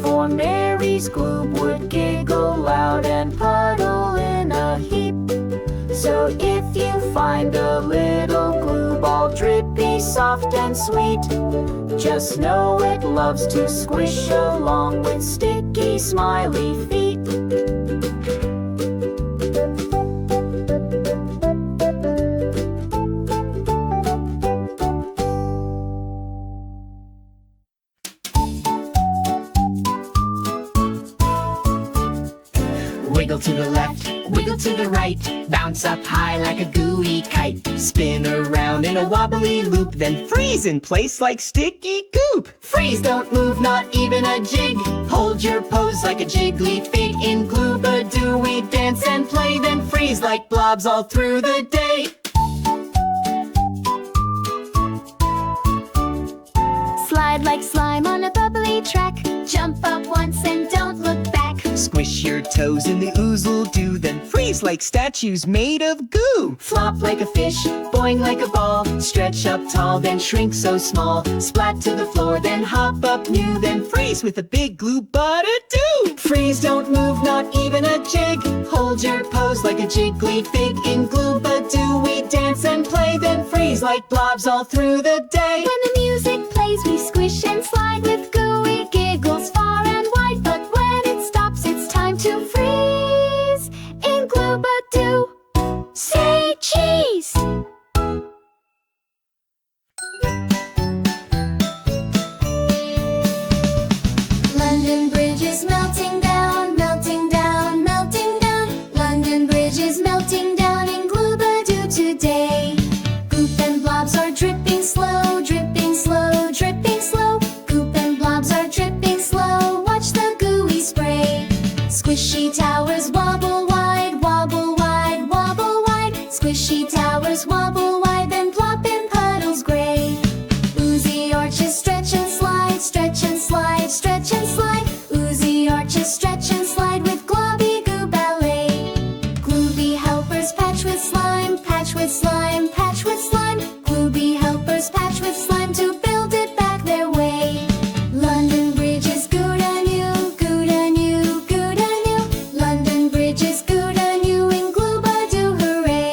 For Mary's gloob would giggle loud and puddle in a heap. So if you find a little gloob all drippy, soft and sweet, just know it loves to squish along with sticky, smiley feet. Wiggle to the left, wiggle to the right, bounce up high like a gooey kite. Spin around in a wobbly loop, then freeze in place like sticky goop. Freeze, don't move, not even a jig. Hold your pose like a jiggly fig. In Gloobadoo we dance and play, then freeze like blobs all through the day. Slide like slime on a bubbly track. Jump up once and don't look back. Squish your toes in the oozle do, then freeze like statues made of goo. Flop like a fish, boing like a ball. Stretch up tall, then shrink so small. Splat to the floor, then hop up new. Then freeze with a big Gloobadoo. Freeze, don't move, not even a jig. Hold your pose like a jiggly fig. In Gloobadoo we dance and play, then freeze like blobs all through the day. When the music plays, we squish and slide with gooey giggles far and wide. But when it stops, it's time to freeze. In Gloobadoo, say cheese. London Bridge is melting down, melting down, melting down. London Bridge is melting down in Gloobadoo today. Goop and blobs are dripping slow, dripping slow, dripping slow. Goop and blobs are dripping slow. Watch the gooey spray. Squishy towers wobble wide, wobble wide, wobble wide. Squishy towers wobble wide, then plop in puddles gray. Oozy arches stretch and slide, stretch and slide, stretch and slide. Oozy arches stretch and slide with globby goo ballet. Glooby helpers patch with slime, patch with slime, patch with slime. Glooby helpers patch with slime to build it back their way. London Bridge is good and new, good and new, good and new. London Bridge is good and new in Gloobadoo, hooray.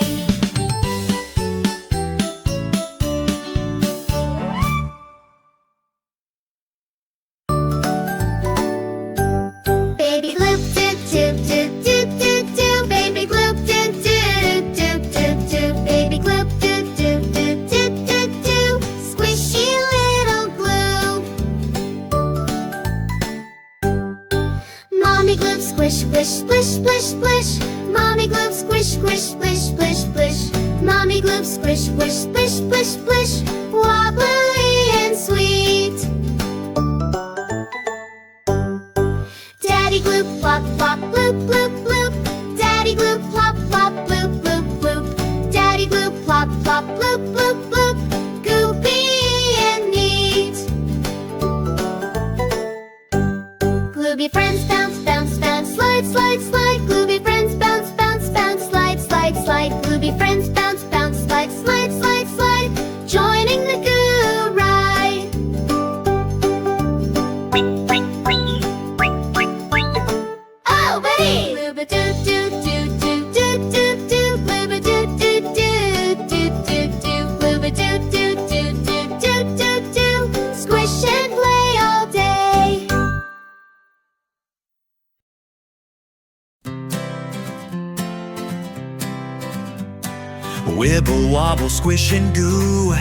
Baby Gloop doo doo doo doo doo doo. Baby Gloop doo doo doo doo doo. Baby Gloop doo doo doo doo doo doo. Squishy little glue. Mommy Gloop squish squish splish splish splish. Mommy Gloop squish squish splish splish splish. Mommy Gloop squish squish splish splish splish. Wobbly and sweet. Daddy Gloop plop plop bloop bloop bloop. Daddy Gloop plop plop bloop bloop bloop. Daddy Gloop plop plop bloop bloop bloop. Goopy and neat. Glooby friends bounce bounce bounce slide slide slide. Glooby friends bounce bounce bounce slide slide slide. Glooby friends bounce bounce slide slide slide slide. Joining the goo ride. Oh, buddy! Gloobadoo Wibble, wobble, squish and goo.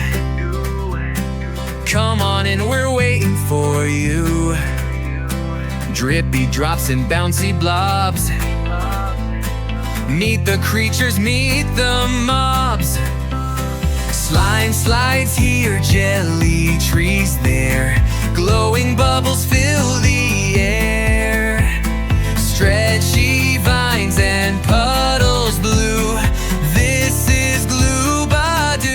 Come on in, we're waiting for you. Drippy drops and bouncy blobs. Meet the creatures, meet the mobs. Slime slides here, jelly trees there. Glowing bubbles fill the air. Stretchy vines and puddles blue. This is Gloobadoo.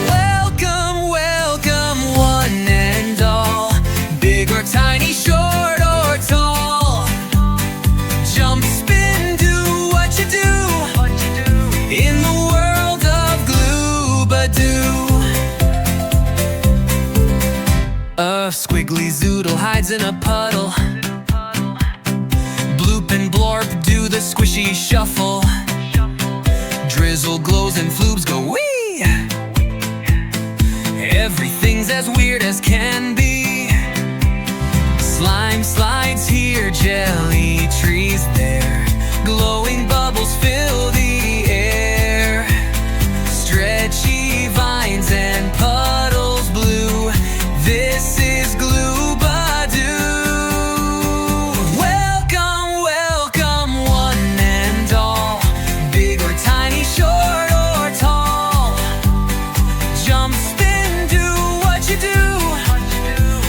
Welcome, welcome, one and all. Big or tiny, short or tall. Jump, spin, do what you do. In the world of Gloobadoo. A squiggly zoodle hides in a puddle. Bloop and blorp do the squishy shuffle. Drizzle glows and floobs go wee. Everything's as weird as can be. Slime slides here, jelly trees there. Glowing bubbles fill the air. Stretchy vines and puddles blue. This is Gloobadoo. Welcome, welcome, one and all. Big or tiny, short or tall. Jump, spin, do what you do.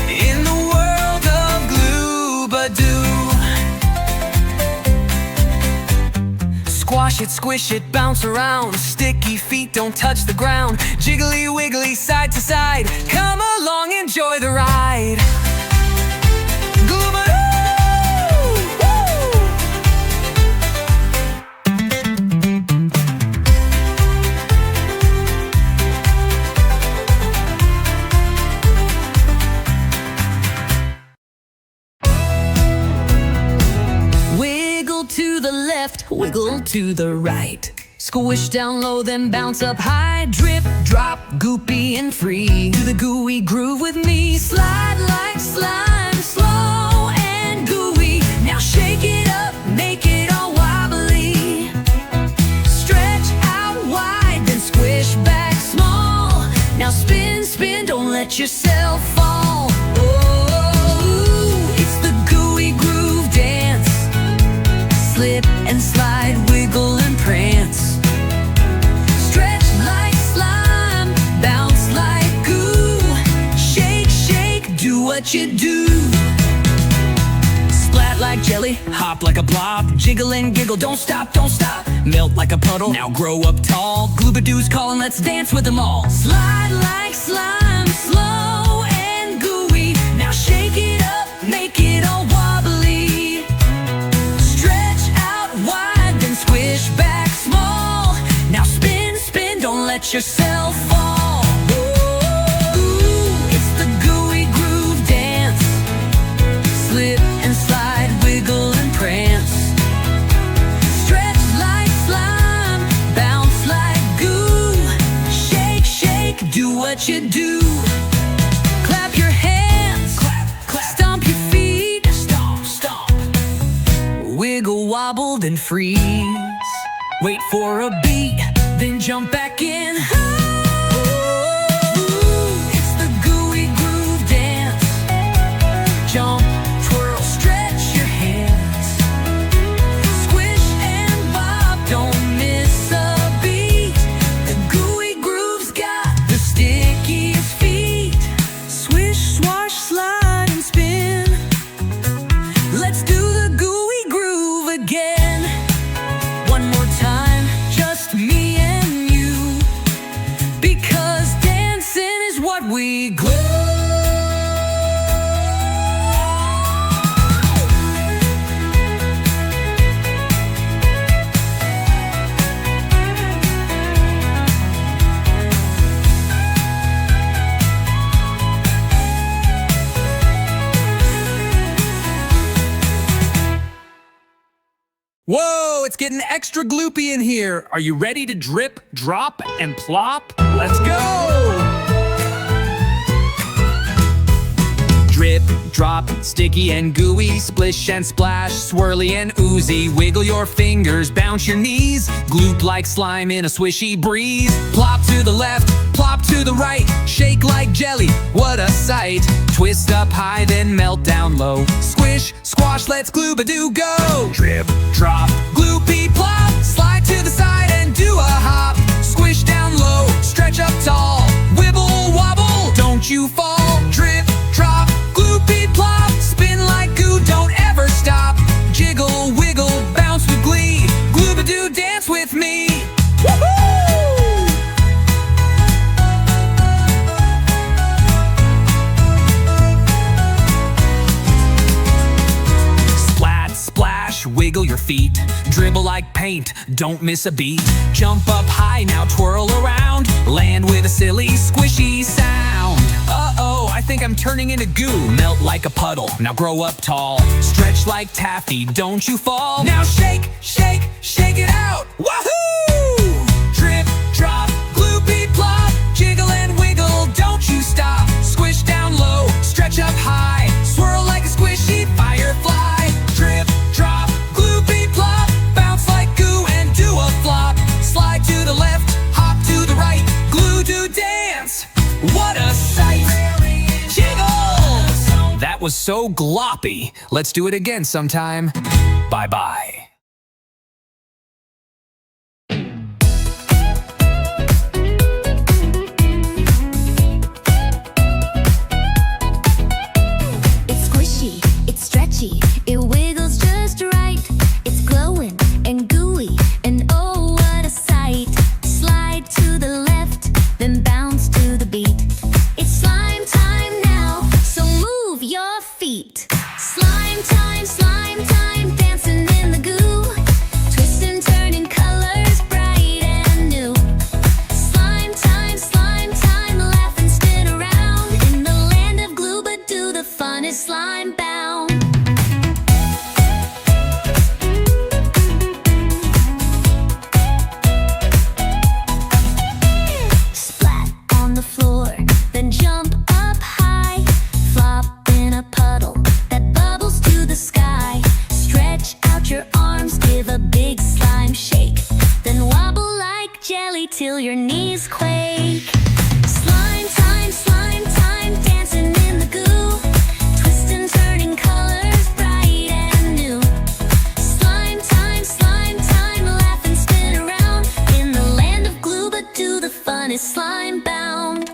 In the world of Gloobadoo. Squash it, squish it, bounce around. Sticky feet don't touch the ground. Jiggly wiggly side to side. Come along, enjoy the ride. Gloobadoo! Wiggle to the left, wiggle to the right. Squish down low, then bounce up high. Drip, drop, goopy and free. Do the gooey groove with me. Slide like slime, slow and gooey. Now shake it up, make it all wobbly. Stretch out wide, then squish back small. Now spin, spin, don't let yourself fall. Oh, it's the gooey groove dance. Slip and slide, wiggle and prance. Stretch like slime, bounce like goo. Shake, shake, do what you do. Splat like jelly, hop like a blob. Jiggle and giggle, don't stop, don't stop. Melt like a puddle, now grow up tall. Gloobadoo's calling, let's dance with them all. Slide like slime, slow and gooey. Now shake it up, make it all wobbly. Stretch out wide, then squish back small. Now spin, spin, don't let yourself fall. Ooh, it's the gooey groove dance. Slip and slide, wiggle and prance. Stretch like slime, bounce like goo. Shake, shake, do what you do. Clap your hands, clap, clap. Stomp your feet, stomp, stomp. Wiggle, wobble, then freeze. Wait for a beat, then jump back in. Ooh, it's the gooey groove dance. Jump, twirl, stretch your hands. Squish and bob, don't miss a beat. The gooey groove's got the stickiest feet. Swish, swash, slide and spin. Let's do the gooey groove again. One more time, just me and you. Because dancing is what we glue. Whoa, it's getting extra gloopy in here. Are you ready to drip, drop, and plop? Let's go! Drip, drop, sticky and gooey, splish and splash, swirly and oozy. Wiggle your fingers, bounce your knees, gloop like slime in a swishy breeze. Plop to the left, plop to the right, shake like jelly, what a sight. Twist up high, then melt down low. Squish, squash, let's Gloobadoo go. Drip, drop, gloopy plop, slide to the side and do a hop. Squish down low, stretch up tall, wibble wobble, don't you fall. Drip, drop, gloopy plop, spin like goo, don't ever stop. Jiggle, wiggle, bounce with glee, Gloobadoo dance with me. Woohoo! Splat, splash, wiggle your feet, dribble like paint, don't miss a beat. Jump up high, now twirl around, land with a silly squishy sound. Uh-oh, I think I'm turning into goo. Melt like a puddle, now grow up tall. Stretch like taffy, don't you fall. Now shake, shake, shake it out. Wahoo! Drip, drop, gloopy plop, jiggle and wiggle, don't you stop. Squish down low, stretch up high, swirl like a squishy firefly. Drip, drop, gloopy plop, bounce like goo and do a flop. Slide to the left, hop to the right, Gloobadoo dance. What a sight! Jiggles! That was so gloppy. Let's do it again sometime. Bye-bye. It's squishy, it's stretchy, it wiggles just right. It's glowing and gooey, and oh, what a sight. Slide to the left, then bounce to the beat. It's slime time now, so move your feet. Slime time, dancing in the goo. Twist and turn in colors bright and new. Slime time, laugh and spin around. In the land of Gloobadoo, the fun is slime bound. Splat on the floor, then jump up high. Flop in a puddle that bubbles to the sky. Stretch out your arms, give a big slime shake. Then wobble like jelly till your knees quake. Slime time, dancing in the goo. Twist and turn in colors bright and new. Slime time, laugh and spin around. In the land of Gloobadoo, the fun is slime bound.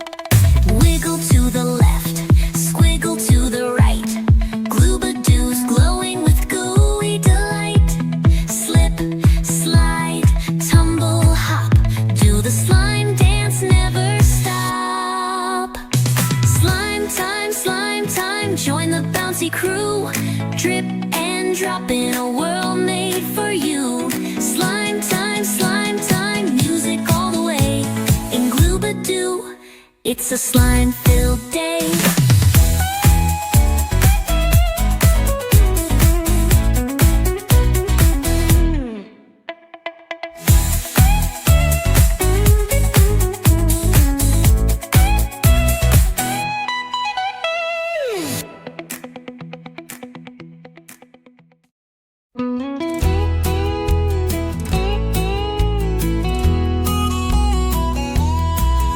Wiggle to the left, squiggle to the right. Gloobadoo's glowing with gooey delight. Slip, slide, tumble, hop. Do the slime dance, never stop. Slime time, join the bouncy crew. Drip and drop in a world made for you. Slime time, music all the way. In Gloobadoo, it's a slime-filled day.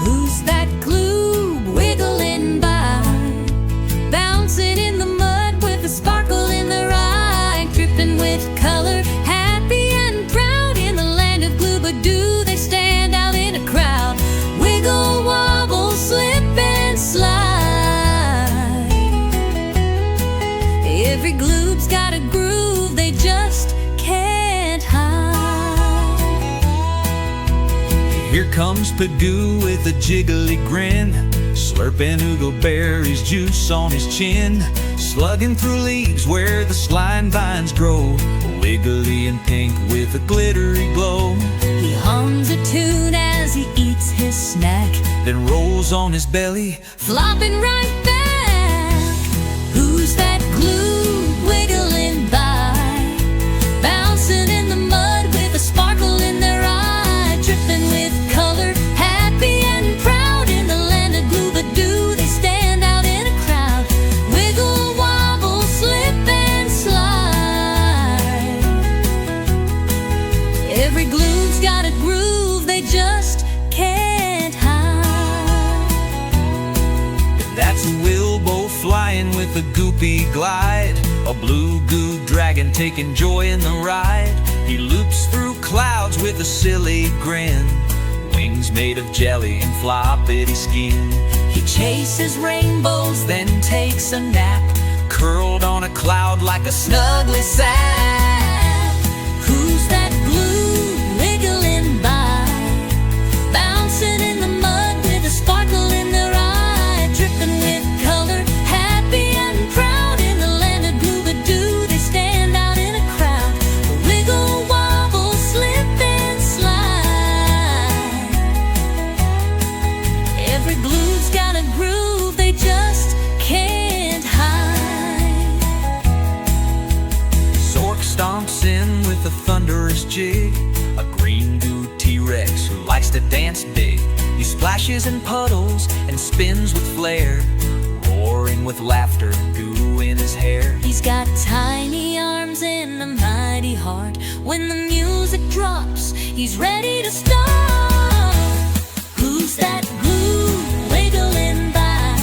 Who's that gloob wiggling by? Bouncing in the mud with a sparkle in their eye. Dripping with color, happy and proud. In the land of Gloobadoo, they stand out in a crowd. Wiggle, wobble, slip and slide. Every gloob's got a groove they just can't hide. Here comes Pagoo with a jiggly grin, slurping oogleberries juice on his chin, slugging through leaves where the slime vines grow, wiggly and pink with a glittery glow. He hums a tune as he eats his snack, Then rolls on his belly, flopping right back. Who's that glue wiggling by? Bouncing in the mud with a sparkle in their eye. Dripping with color, happy and proud. In the land of Gloobadoo, they stand out in a crowd. Wiggle, goopy glide, a blue goo dragon taking joy in the ride. He loops through clouds with a silly grin, wings made of jelly and floppity skin. He chases rainbows, then takes a nap, curled on a cloud like a snuggly sap. Who's that blue wiggling by, bouncing in the mud with a sparkle in their eye, dripping with color, happy and proud? In the land of Gloobadoo, they stand out in a crowd. Wiggle, wobble, slip and slide. Every glue's got a groove, they just can't hide. Zork stomps in with a thunderous jig, a green goo T-Rex who likes to dance big. He splashes in puddles and spins with flair, roaring with laughter, goo in his hair. He's got tiny arms and a mighty heart. When the music drops, he's ready to start. Who's that blue wiggling by,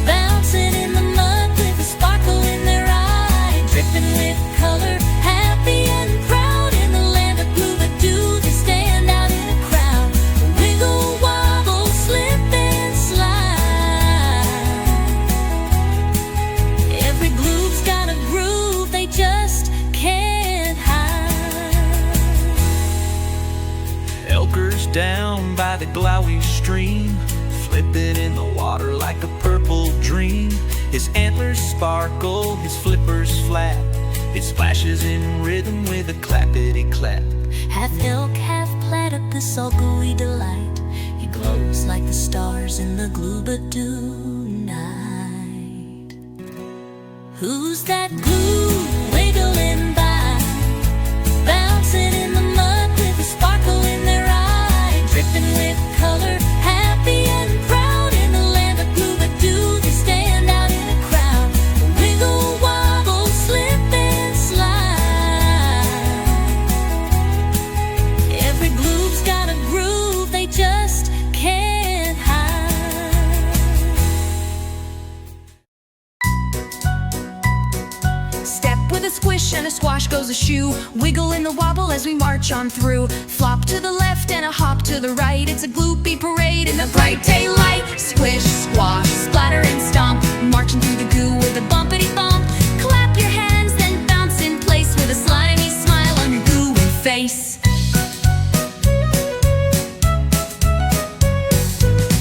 bouncing in the mud with a sparkle in their eye, dripping with color, happy and proud? In the land of Gloobadoo, they stand out in a crowd. Wiggle, wobble, slip and slide. Every groove's got a groove, they just can't hide. Elker's down by the glowy stream, flipping in the water like a purple dream. His antlers sparkle, his flippers flap, it splashes in rhythm with a clappity-clap. Half elk, half platypus, all gooey delight. He glows like the stars in the Gloobadoo night. Who's that glue wiggling by, bouncing in the mud with a sparkle in their eye, dripping with color, happy and proud? In the land of Gloobadoo, they stand out in a crowd. Wiggle, wobble, slip and slide. Every groove's got a groove, they just can't hide. Step with a squish and a squash goes a shoe. Wiggle in the wobble as we march on through. Flop to the left and a hop to the right. It's a gloopy parade in the bright daylight. Squish, squash, splatter and stomp, marching through the goo with a bumpity bump. Clap your hands, then bounce in place with a slimy smile on your gooey face.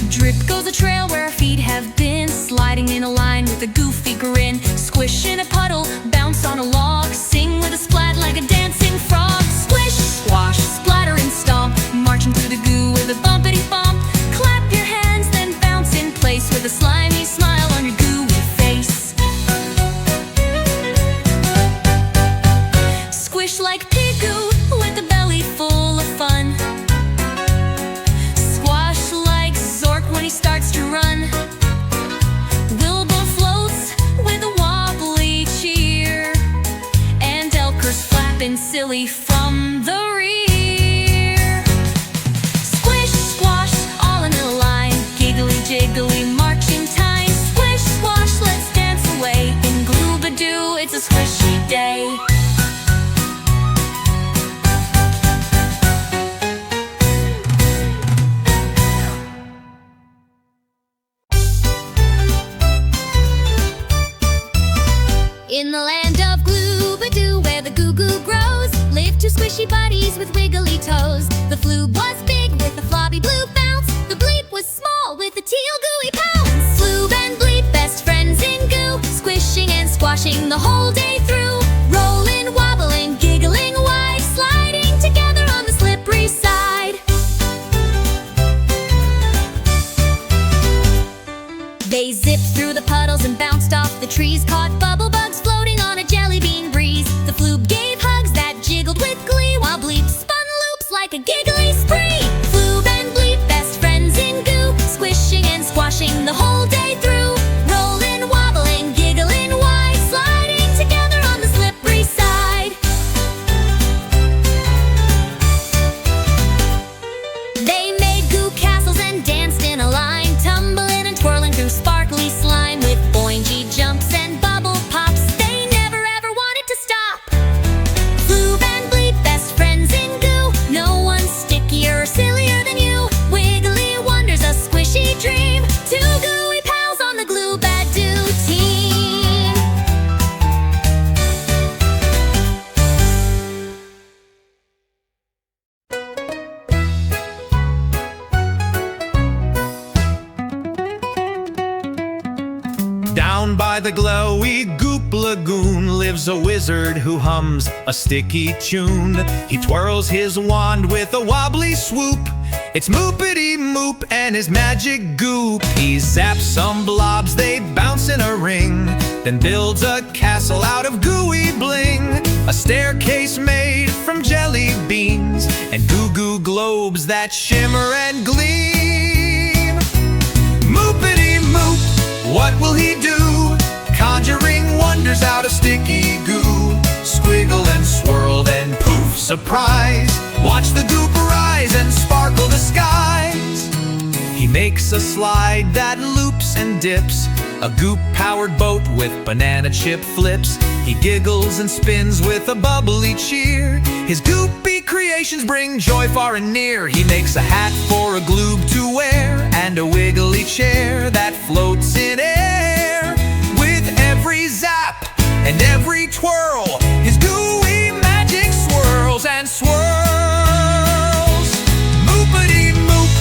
Drip goes a trail where our feet have been, sliding in a line with a goofy grin. Squish in a puddle, bounce on a log, sing with a splat like a dancing frog. Squish, squash, splatter and stomp, marching through the goo with a bumpity bump. Clap your hands, then bounce in place with a slimy smile on your gooey face. Squish like pigoo with a belly full of fun. Squash like Zork when he starts to run. Wilbur floats with a wobbly cheer, and Elker's flapping silly from the rear. Squish, squash, all in a line, giggly jiggly marching time. Squish, squash, let's dance away. In Gloobadoo, it's a squishy day. In the land of Gloobadoo, where the goo-goo grows, live two squishy buddies with wiggly toes. The floob was big with a floppy blue bounce. The bleep was small with a teal gooey pounce. Floob and bleep, best friends in goo, squishing and squashing the whole day through. Rolling, wobbling, giggling wide, sliding together on the slippery side. They zipped through the puddles and bounced off the trees, caught bubble bugs floating on a jelly bean breeze. The floob gave hugs that jiggled with glee, while bleep spun loops like a giggly spree. Floob and bleep, best friends in goo, squishing and squashing the whole day through. Rolling, wobbling, giggling wide, sliding together on the slippery side. They made goo castles and danced in a line, tumbling and twirling through sparkly slime with boingy jumps and the glowy goop lagoon lives a wizard who hums a sticky tune. He twirls his wand with a wobbly swoop. It's moopity moop and his magic goop. He zaps some blobs, they bounce in a ring, then builds a castle out of gooey bling. A staircase made from jelly beans and goo-goo globes that shimmer and gleam. Moopity moop, what will he do? Conjuring wonders out of sticky goo. Squiggle and swirl, then poof, surprise. Watch the goop rise and sparkle the skies. He makes a slide that loops and dips, a goop-powered boat with banana chip flips. He giggles and spins with a bubbly cheer. His goopy creations bring joy far and near. He makes a hat for a gloob to wear and a wiggly chair that floats in air. With every zap and every twirl, his gooey magic swirls and swirls. Moopity moop,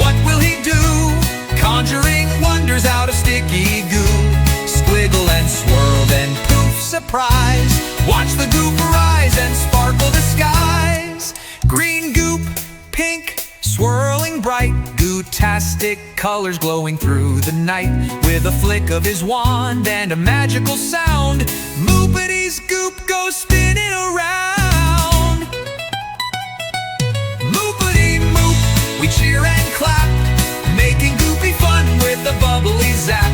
what will he do? Conjuring wonders out of sticky goo. Squiggle and swirl, then poof, surprise. Watch the goop rise and sparkle the skies. Green goop, pink, swirling bright, goo-tastic colors glowing through the night. With a flick of his wand and a magical sound, Moopity's goop goes spinning around. Moopity moop, we cheer and clap, making goopy fun with a bubbly zap.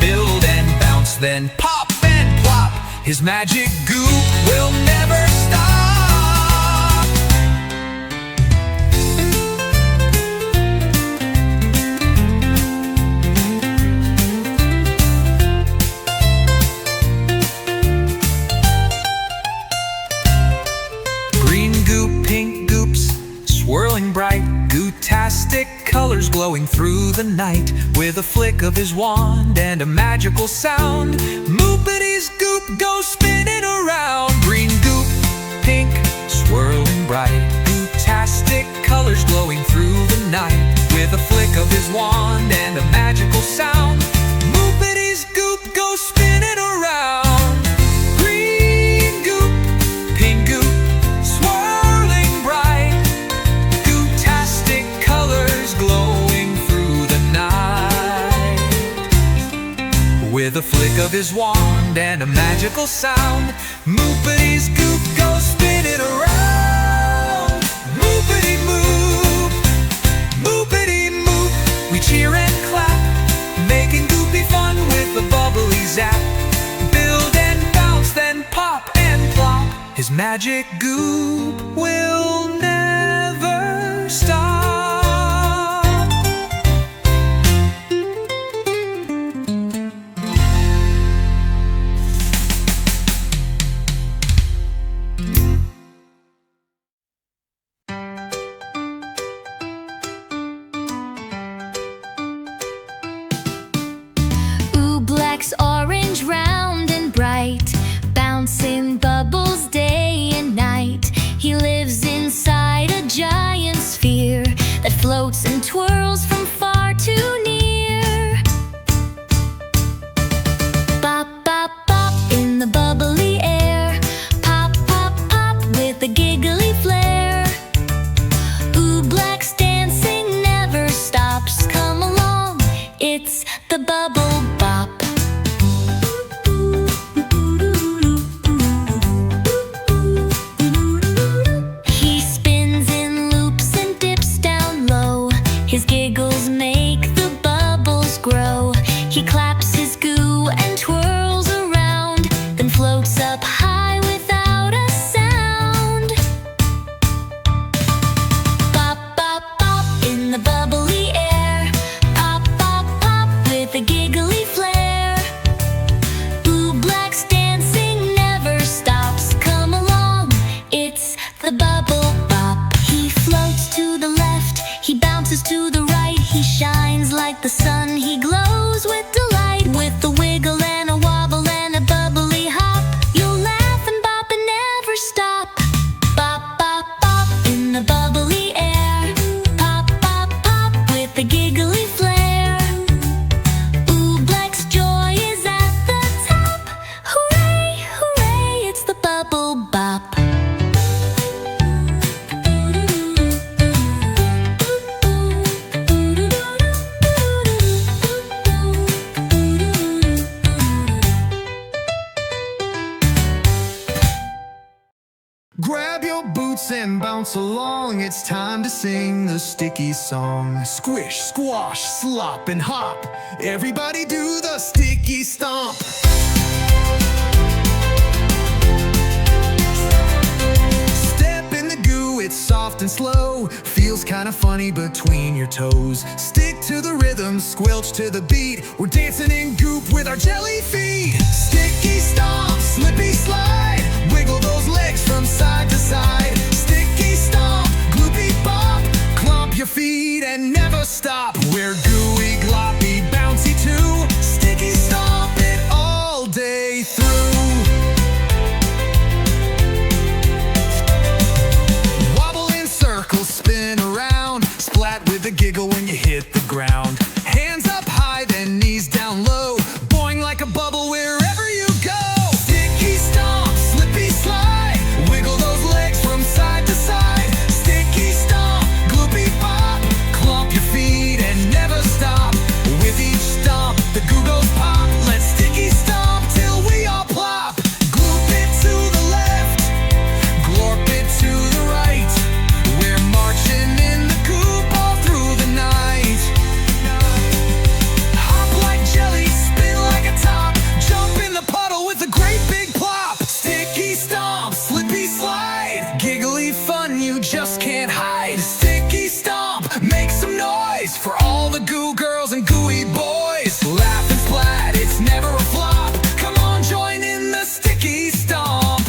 Build and bounce, then pop and plop. His magic goop will never stop. Green goop, pink goops, swirling bright, goo-tastic colors glowing through the night. With a flick of his wand and a magical sound, Moopity's goop goes spinning around. Green goop, pink, swirling bright, goo-tastic colors glowing through the night. With a flick of his wand and a magical sound, Moopity's goop goes spinning around. Green goop, pink goop, swirling bright, goo-tastic colors glowing through the night. With a flick of his wand and a magical sound, Moopity's goop goes spinning around. Moopity moop, moopity moop, we cheer and clap, making goopy fun with a bubbly zap. Build and bounce, then pop and plop. His magic goop will never stop. Oobleck's orange, round and bright, bouncing bubbles day and night. He lives inside Grab your boots and bounce along. It's time to sing the sticky song. Squish, squash, slop, and hop. Everybody do the sticky stomp. Step in the goo, it's soft and slow. Feels kinda funny between your toes. Stick to the rhythm, squelch to the beat. We're dancing in goop with our jelly feet. Sticky stomp, slippy slide. Wiggle those legs from side to side. Sticky stomp, gloopy bop. Clump your feet and never stop. We're gooey, gloppy, bouncy too. Sticky stomp it all day through. Wobble in circles, spin around. Splat with a giggle when you hit the ground. Hands up high, then knees down low. Boing like a bubble wherever you go. Sticky stomp, slippy slide. Wiggle those legs from side to side. Sticky stomp, gloopy pop. Clump your feet and never stop. With each stomp, the goo goes pop. Let's sticky stomp till we all plop. Gloop it to the left, glorp it to the right. We're marching in the coop all through the night. Hop like jelly, spin like a top. Jump in the puddle with a great big plop. Sticky stomp, slippy slide. Giggly fun you just can't hide. Sticky stomp, make some noise for all the goo girls and gooey boys. Laugh and splat, it's never a flop. Come on, join in the sticky stomp.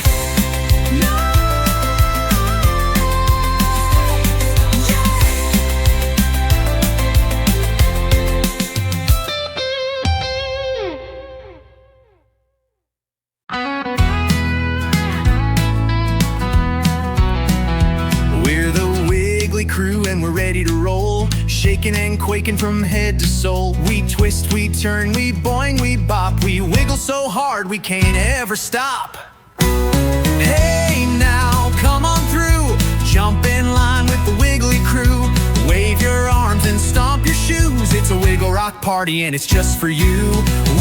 We're the Wiggly crew and we're ready to roll. Shaking and quaking from head to soul. We twist, we turn, we boing, we bop. We wiggle so hard we can't ever stop. Hey now, come on through. Jump in line with the Wiggly crew. Wave your arms and stomp your shoes. It's a wiggle rock party and it's just for you.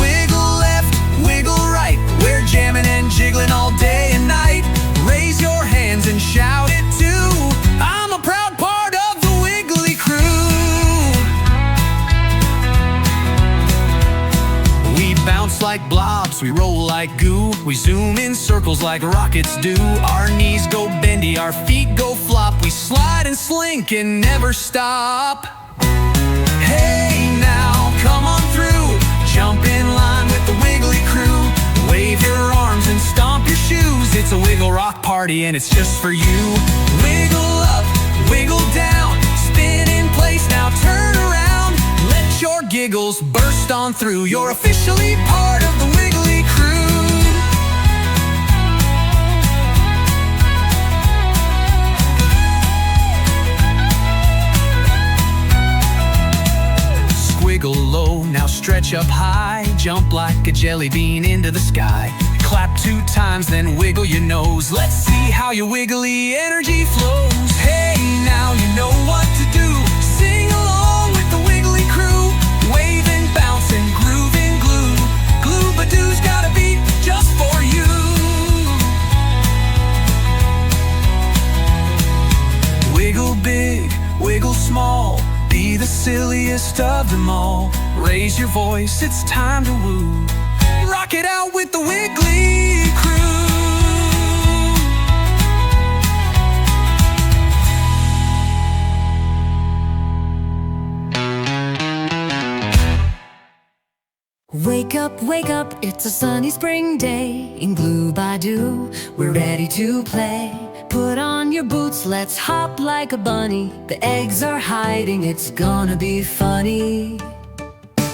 Wiggle left, wiggle right. We're jamming and jiggling all day and night. Raise your hands and shout it too. I'm a proud part of the Wiggly crew. We bounce like blobs, we roll like goo. We zoom in circles like rockets do. Our knees go bendy, our feet go flop. We slide and slink and never stop. Hey now, come on through. Jump in line with the Wiggly crew. Wave your arms and stomp your shoes. It's a wiggle rock party and it's just for you. Wiggle up, wiggle down. Spin in place, now turn around. Let your giggles burst on through. You're officially part of the Wiggly crew. Squiggle low, now stretch up high. Jump like a jelly bean into the sky. Clap 2 times, then wiggle your nose. Let's see how your wiggly energy flows. Hey, now you know what to do. Sing along with the Wiggly crew. Wave and bounce and groove and glue. Gloobadoo's got a beat just for you. Wiggle big, wiggle small. Be the silliest of them all. Raise your voice, it's time to woo. Rock it out with the Wiggly crew. Wake up, it's a sunny spring day. In Gloobadoo, we're ready to play. Put on your boots, let's hop like a bunny. The eggs are hiding, it's gonna be funny.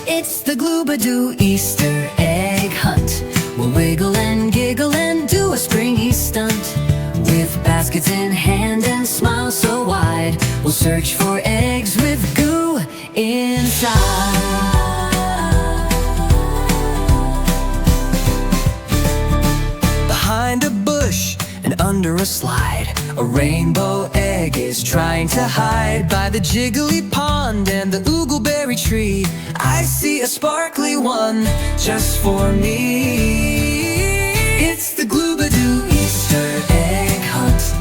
It's the Gloobadoo Easter egg hunt. We'll wiggle and giggle and do a springy stunt. With baskets in hand and smiles so wide, we'll search for eggs with goo inside. Behind a bush and under a slide, a rainbow egg is trying to hide. By the jiggly pond and the oogleberry tree, I see a sparkly one just for me. It's the Gloobadoo Easter egg hunt.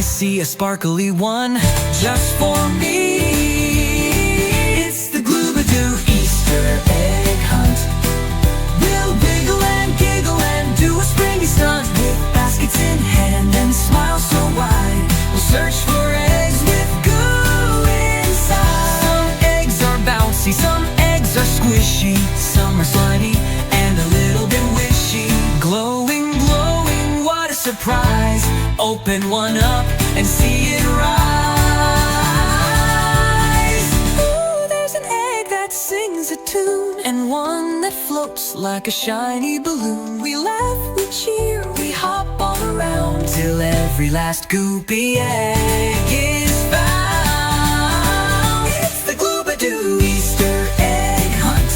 see a sparkly one just for me. It's the Gloobadoo Easter egg hunt. We'll wiggle and giggle and do a springy stunt with baskets in hand and smiles so wide. We'll search for eggs with goo inside. Some eggs are bouncy, some eggs are squishy, some are slimy and a little bit wishy. Glowing, glowing, what a surprise. Open one up and see it rise. Ooh, there's an egg that sings a tune, and one that floats like a shiny balloon. We laugh, we cheer, we hop all around till every last goopy egg is found. It's the Gloobadoo Easter egg hunt.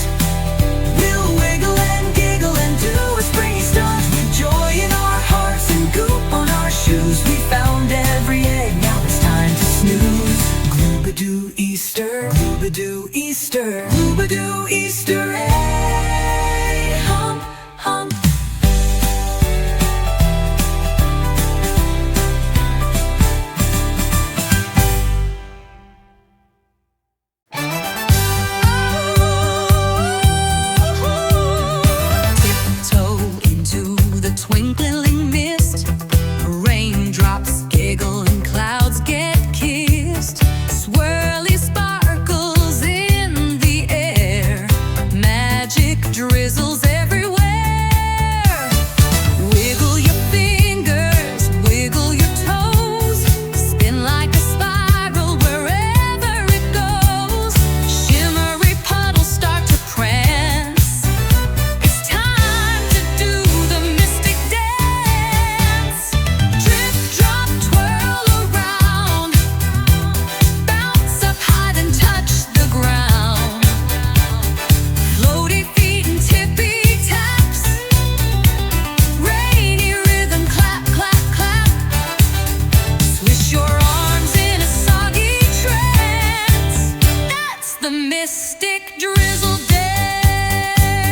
We'll wiggle and giggle and do a springy stunt with joy in our hearts and goop on our shoes. We found every egg, now it's time to snooze. Gloobadoo Easter, Gloobadoo Easter, Gloobadoo Easter egg hunt, hunt. Tiptoe into the twinkling mist. Raindrops giggle and clouds get kissed. Swirly sparkles in the air. Magic drizzles everywhere. Wiggle your fingers, wiggle your toes. Spin like a spiral wherever it goes. Shimmery puddles start to prance. It's time to do the mystic dance. Drip, drop, twirl around. Bounce up high and touch the ground. Floaty feet and tippy taps. Rainy rhythm, clap, clap, clap. Swish your arms in a soggy trance. That's the mystic drizzle dance.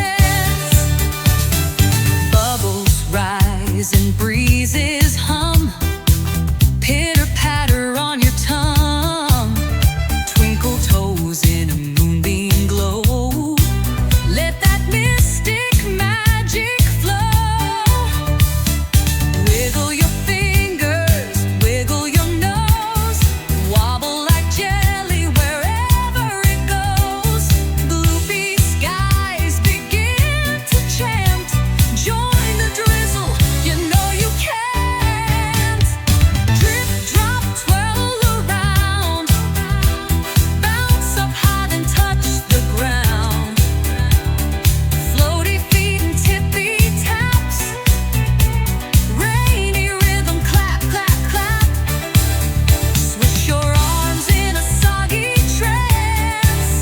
Bubbles rise and breezes hum. Pitter patter on your tongue. Twinkle toes in a moonbeam glow. Let that mystic magic flow. Wiggle your fingers, wiggle your nose. Wobble like jelly wherever it goes. Gloopy skies begin to chant. Join the drizzle, you know you can't. Drip, drop, twirl around. Bounce up high and touch the ground. Floaty feet and tippy taps. Rainy rhythm, clap, clap, clap. Swish your arms in a soggy trance.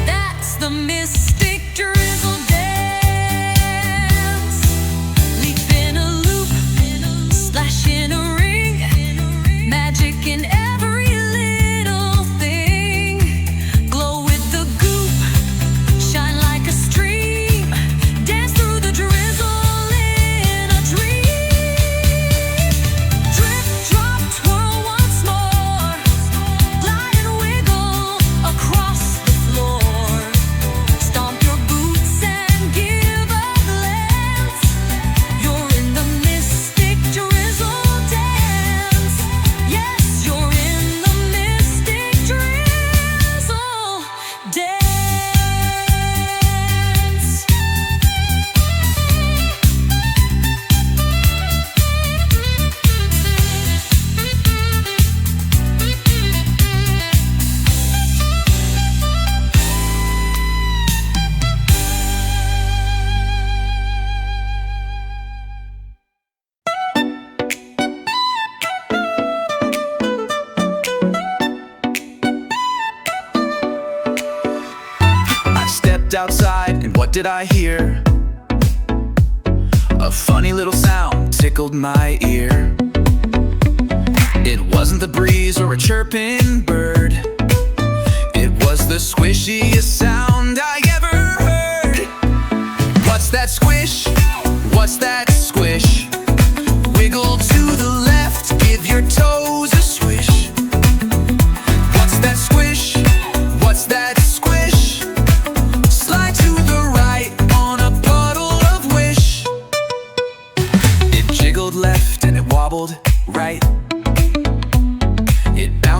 That's the mystic drizzle dance. Leap in a loop, splash in a ring. Magic in every little thing. Glow with the goop, shine like a stream. Dance through the drizzle in a dream. Drip, drop, twirl once more. Glide and wiggle across the floor. Stomp your boots and give a glance. You're in the mystic drizzle dance. Yes, you're in the mystic drizzle dance. I stepped outside, and what did I hear? A funny little sound tickled my ear. It wasn't the breeze or a chirping bird. It was the squishiest sound I ever heard. What's that squish? What's that squish? Wiggle to the left, give your toes a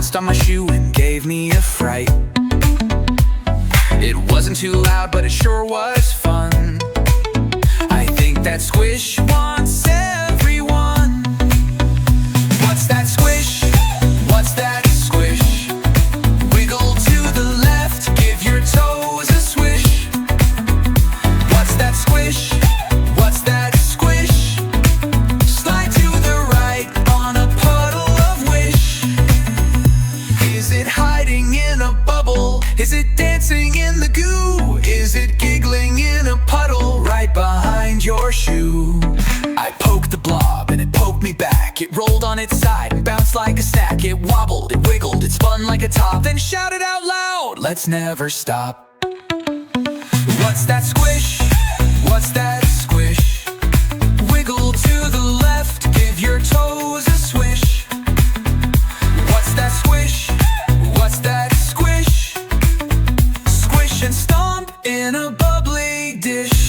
bounced on my shoe and gave me a fright. It wasn't too loud, but it sure was fun. I think that Squish wants everyone. What's that squish? What's that squish? Wiggle to the left, give your toes a swish. What's that squish? What's that squish? Slide to the right on a puddle of wish. Is it hiding in a bubble? Is it dancing in the goo? Is it giggling in a puddle right behind your shoe? I poked the blob and it poked me back. It rolled on its side and bounced like a snack. It wobbled, it wiggled, it spun like a top, then shouted out loud, let's never stop. What's that squish? What's that squish? Wiggle to the left, give your toes a swish. What's that squish? What's that squish? Squish and stomp in a bubbly dish.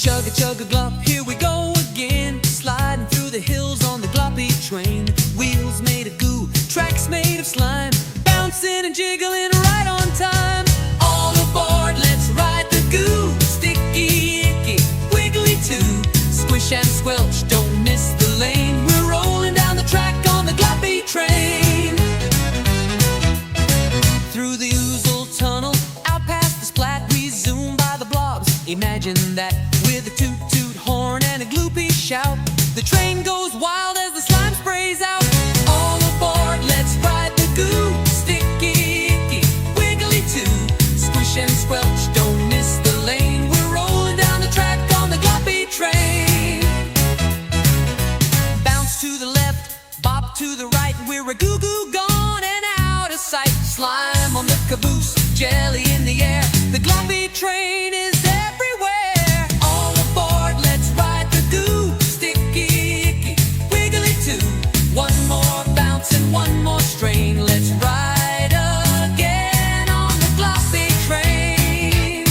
Chugga chugga glop, here we go again. Sliding through the hills on the Gloppy Train. Wheels made of goo, tracks made of slime, bouncing and jiggling right on time. All aboard, let's ride the goo. Sticky, icky, wiggly too. Squish and squelch, don't miss the lane. We're rolling down the track on the Gloppy Train. Through the Oozle Tunnel, out past the Splat, we zoom by the blobs. Imagine that with a toot-toot horn and a gloopy shout. The train goes wild as the slime sprays out. All aboard, let's ride the goo. Sticky, icky, wiggly too. Squish and squelch, don't miss the lane. We're rolling down the track on the Gloppy Train. Bounce to the left, bop to the right. We're a goo-goo gone and out of sight. Slime on the caboose, jelly in the air. The Gloppy Train is everywhere. All aboard, let's ride the goo. Sticky, icky, wiggly too. One more bounce and one more strain. Let's ride again on the Gloppy Train.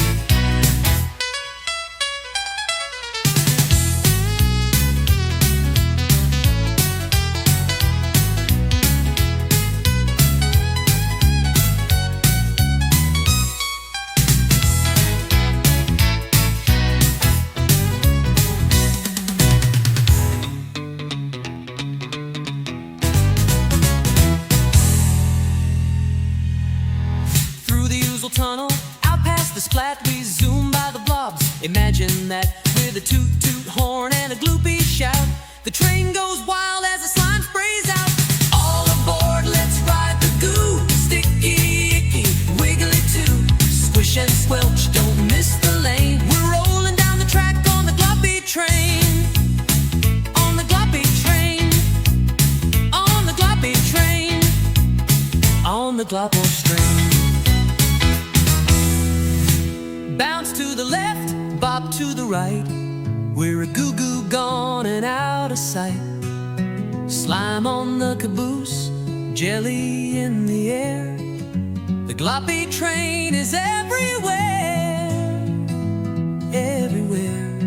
Through the Oozle Tunnel, out past the Splat, we zoom by the blobs. Imagine that with a toot-toot horn and a gloopy shout. The train goes wild as the slime sprays out. All aboard, let's ride the goo. Sticky, icky, wiggly too. Squish and squelch, don't miss the lane. We're rolling down the track on the Gloppy Train. On the Gloppy Train. On the Gloppy Train. On the Gloppy Train. Bounce to the left, bop to the right. We're a goo-goo gone and out of sight. Slime on the caboose, jelly in the air. The Gloppy Train is everywhere, everywhere.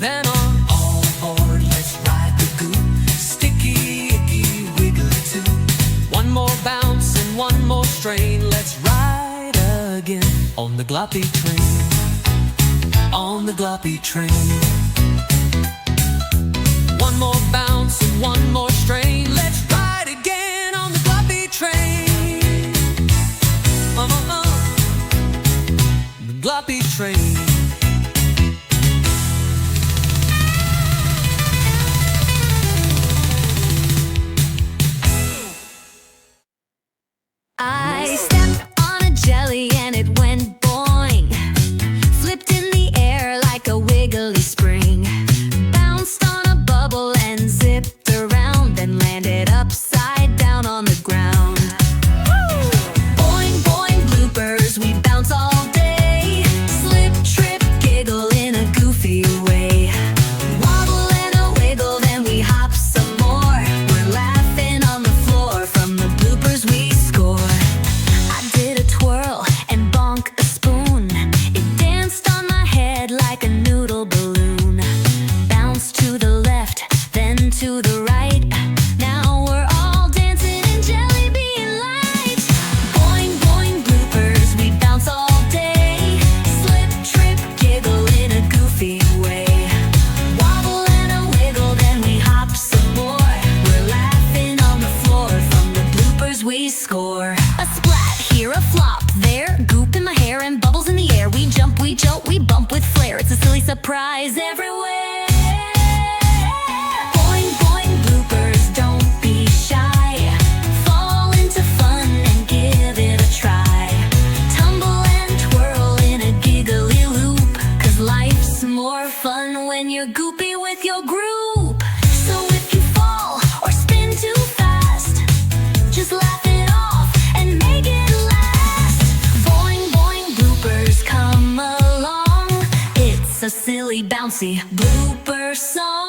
Then on all aboard, let's ride the goo. Sticky, icky, wiggly too. One more bounce and one more strain. Let's ride again on the Gloppy Train. On the Gloppy Train. One more bounce and one more strain. Let's ride again on the Gloppy Train. The Gloppy Train. I stepped on a jelly and it went boing. Flipped in the air like a wiggly spring. Bounced on a bubble bouncy blooper song.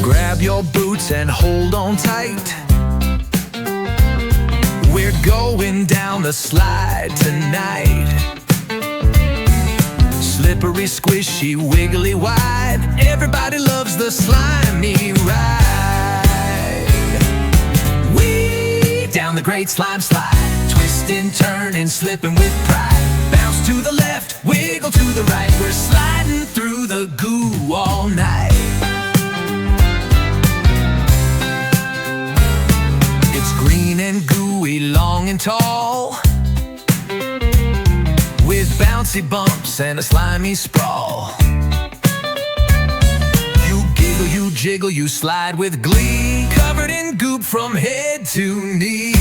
Grab your boots and hold on tight. We're going down the slide tonight. Slippery, squishy, wiggly wide. Everybody loves the slimy ride. We down the great slime slide, twisting, turning, slipping with pride. Bounce to the left, wiggle to the right. We're sliding through the goo all night. It's green and gooey, long and tall, with bouncy bumps and a slimy sprawl. You giggle, you jiggle, you slide with glee, covered in goop from head to knee.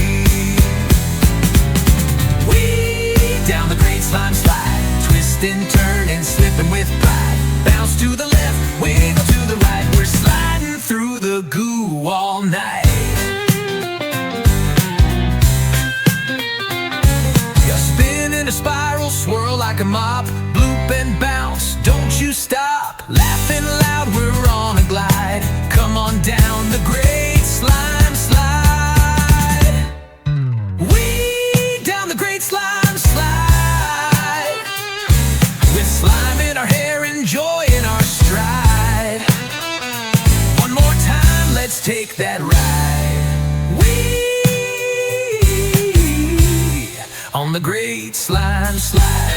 We down the great slime slide, twisting, turning, slipping with pride. Bounce to the left, wiggle to the right. We're sliding through the goo all night. A spiral, swirl like a mop, bloop and bounce, don't you stop. Laughing loud, we're on a glide. Come on down the great slime slide. We down the great slime slide, with slime in our hair, enjoying our stride. One more time, let's take that ride. On the great slime slide.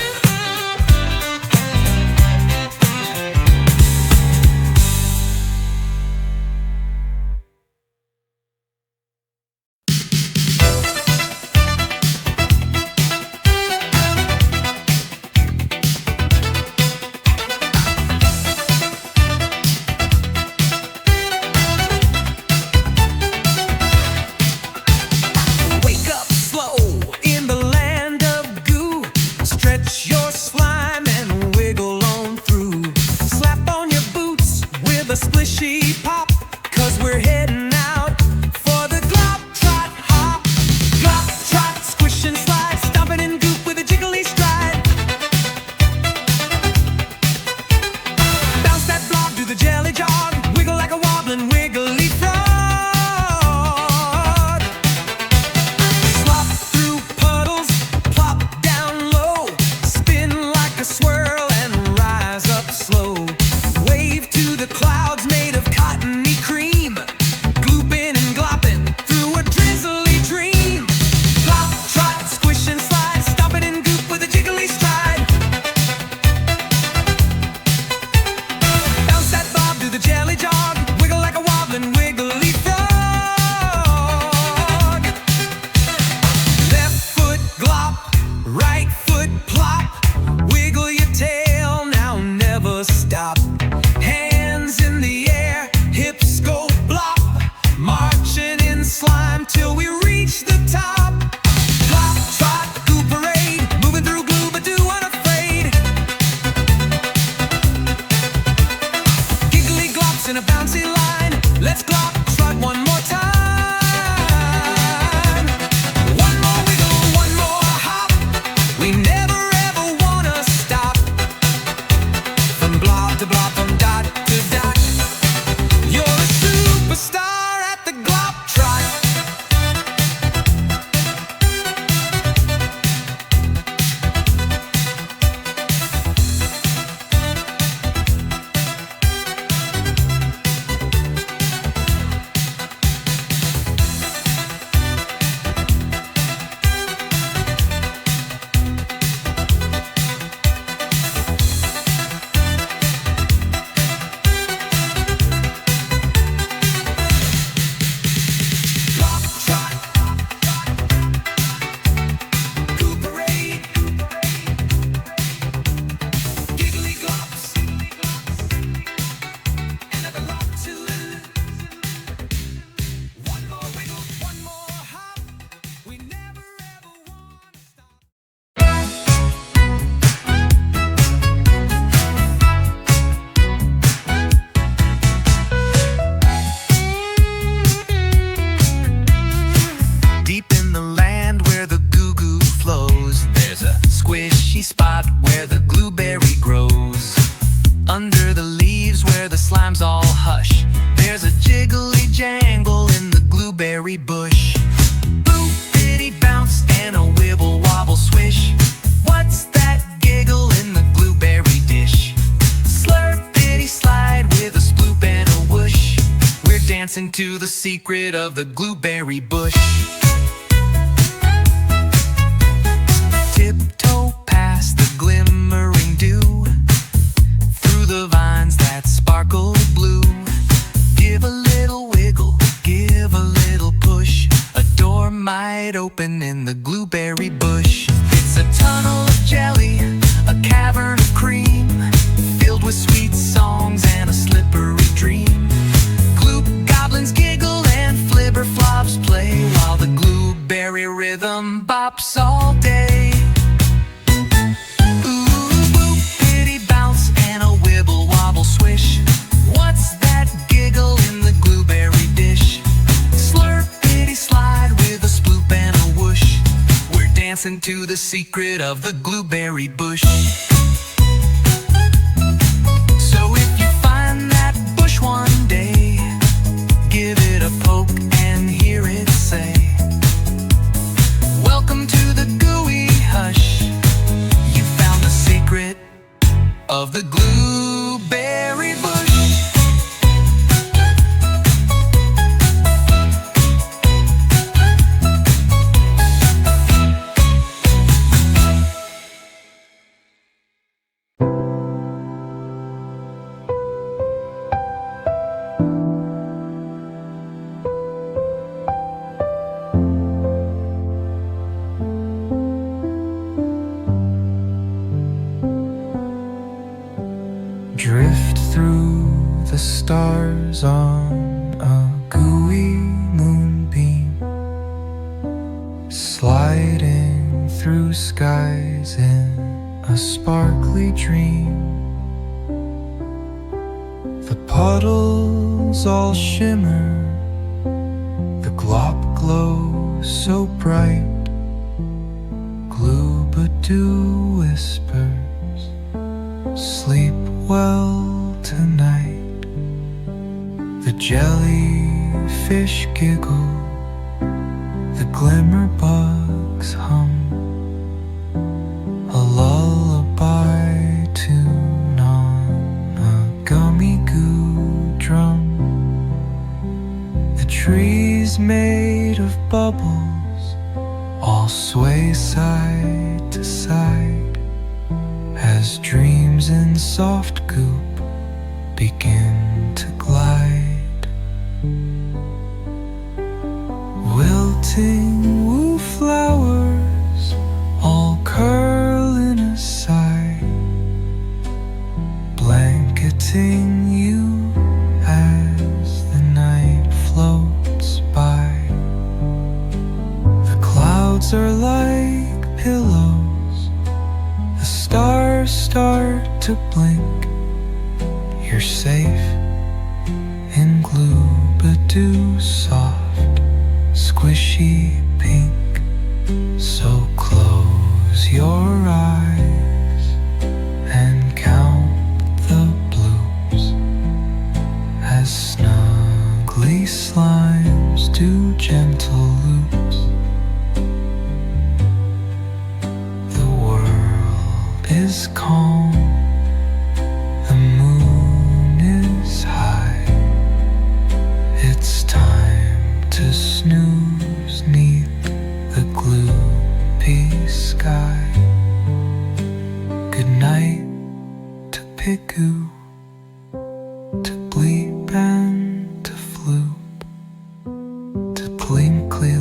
Wake up slow in the land of goo. Stretch your slime and wiggle on through. Slap on your boots with a splishy pop, 'cause we're heading out for the glop trot hop. Glop trot, squish and slide, stomping in goop with a jiggly stride. Bounce that blob, do the jelly jog, wiggle like a wobbling wiggly frog. Slop through puddles, plop down low, spin like a swirl and rise up slow. Wave to the clouds made of cottony cream. blueberry bush. Boop-bitty bounce and a wibble wobble swish. What's that giggle in the blueberry dish? Slurp-bitty slide with a sploop and a whoosh. We're dancing to the secret of the blueberry bush. Tiptoe past the glimmering dew, through the vines that sparkle blue. Give a little wiggle, give a little push. A door might open in the blueberry bush. It's a tunnel of jelly, a cavern of cream, filled with sweet songs and a slippery dream. Gloop goblins giggle and flibber flops play, while the blueberry rhythm bops all day. Swish. What's that giggle in the blueberry dish? Slurp-bitty slide with a sploop and a whoosh. We're dancing to the secret of the blueberry bush. So if you find that bush one day, give it a poke and hear it say, welcome to the gooey hush. You found the secret of the blueberry bush. Drift through the stars on a gooey moonbeam, sliding through skies in a sparkly dream. The puddles all shimmer, the glop glows so bright. Gloobadoo whispers, sleep well tonight. The jellyfish giggle, the glimmer bugs hum, a lullaby tune on a gummy goo drum. The trees made of bubbles all sway side to side, as dreams in soft goop begin to glide. Wilting woo flowers all curl in a sigh, blanketing you as the night floats by. The clouds are like pillows, the stars start to blink. You're safe in Gloobadoo, soft, squishy pink. So close your eyes and count the bloops as snuggly slimes do gentle loops. The world is calm, the moon is high. It's time to snooze neath the gloopy sky. Good night to Pigoo, to Bleep and to Floop, to Blinkly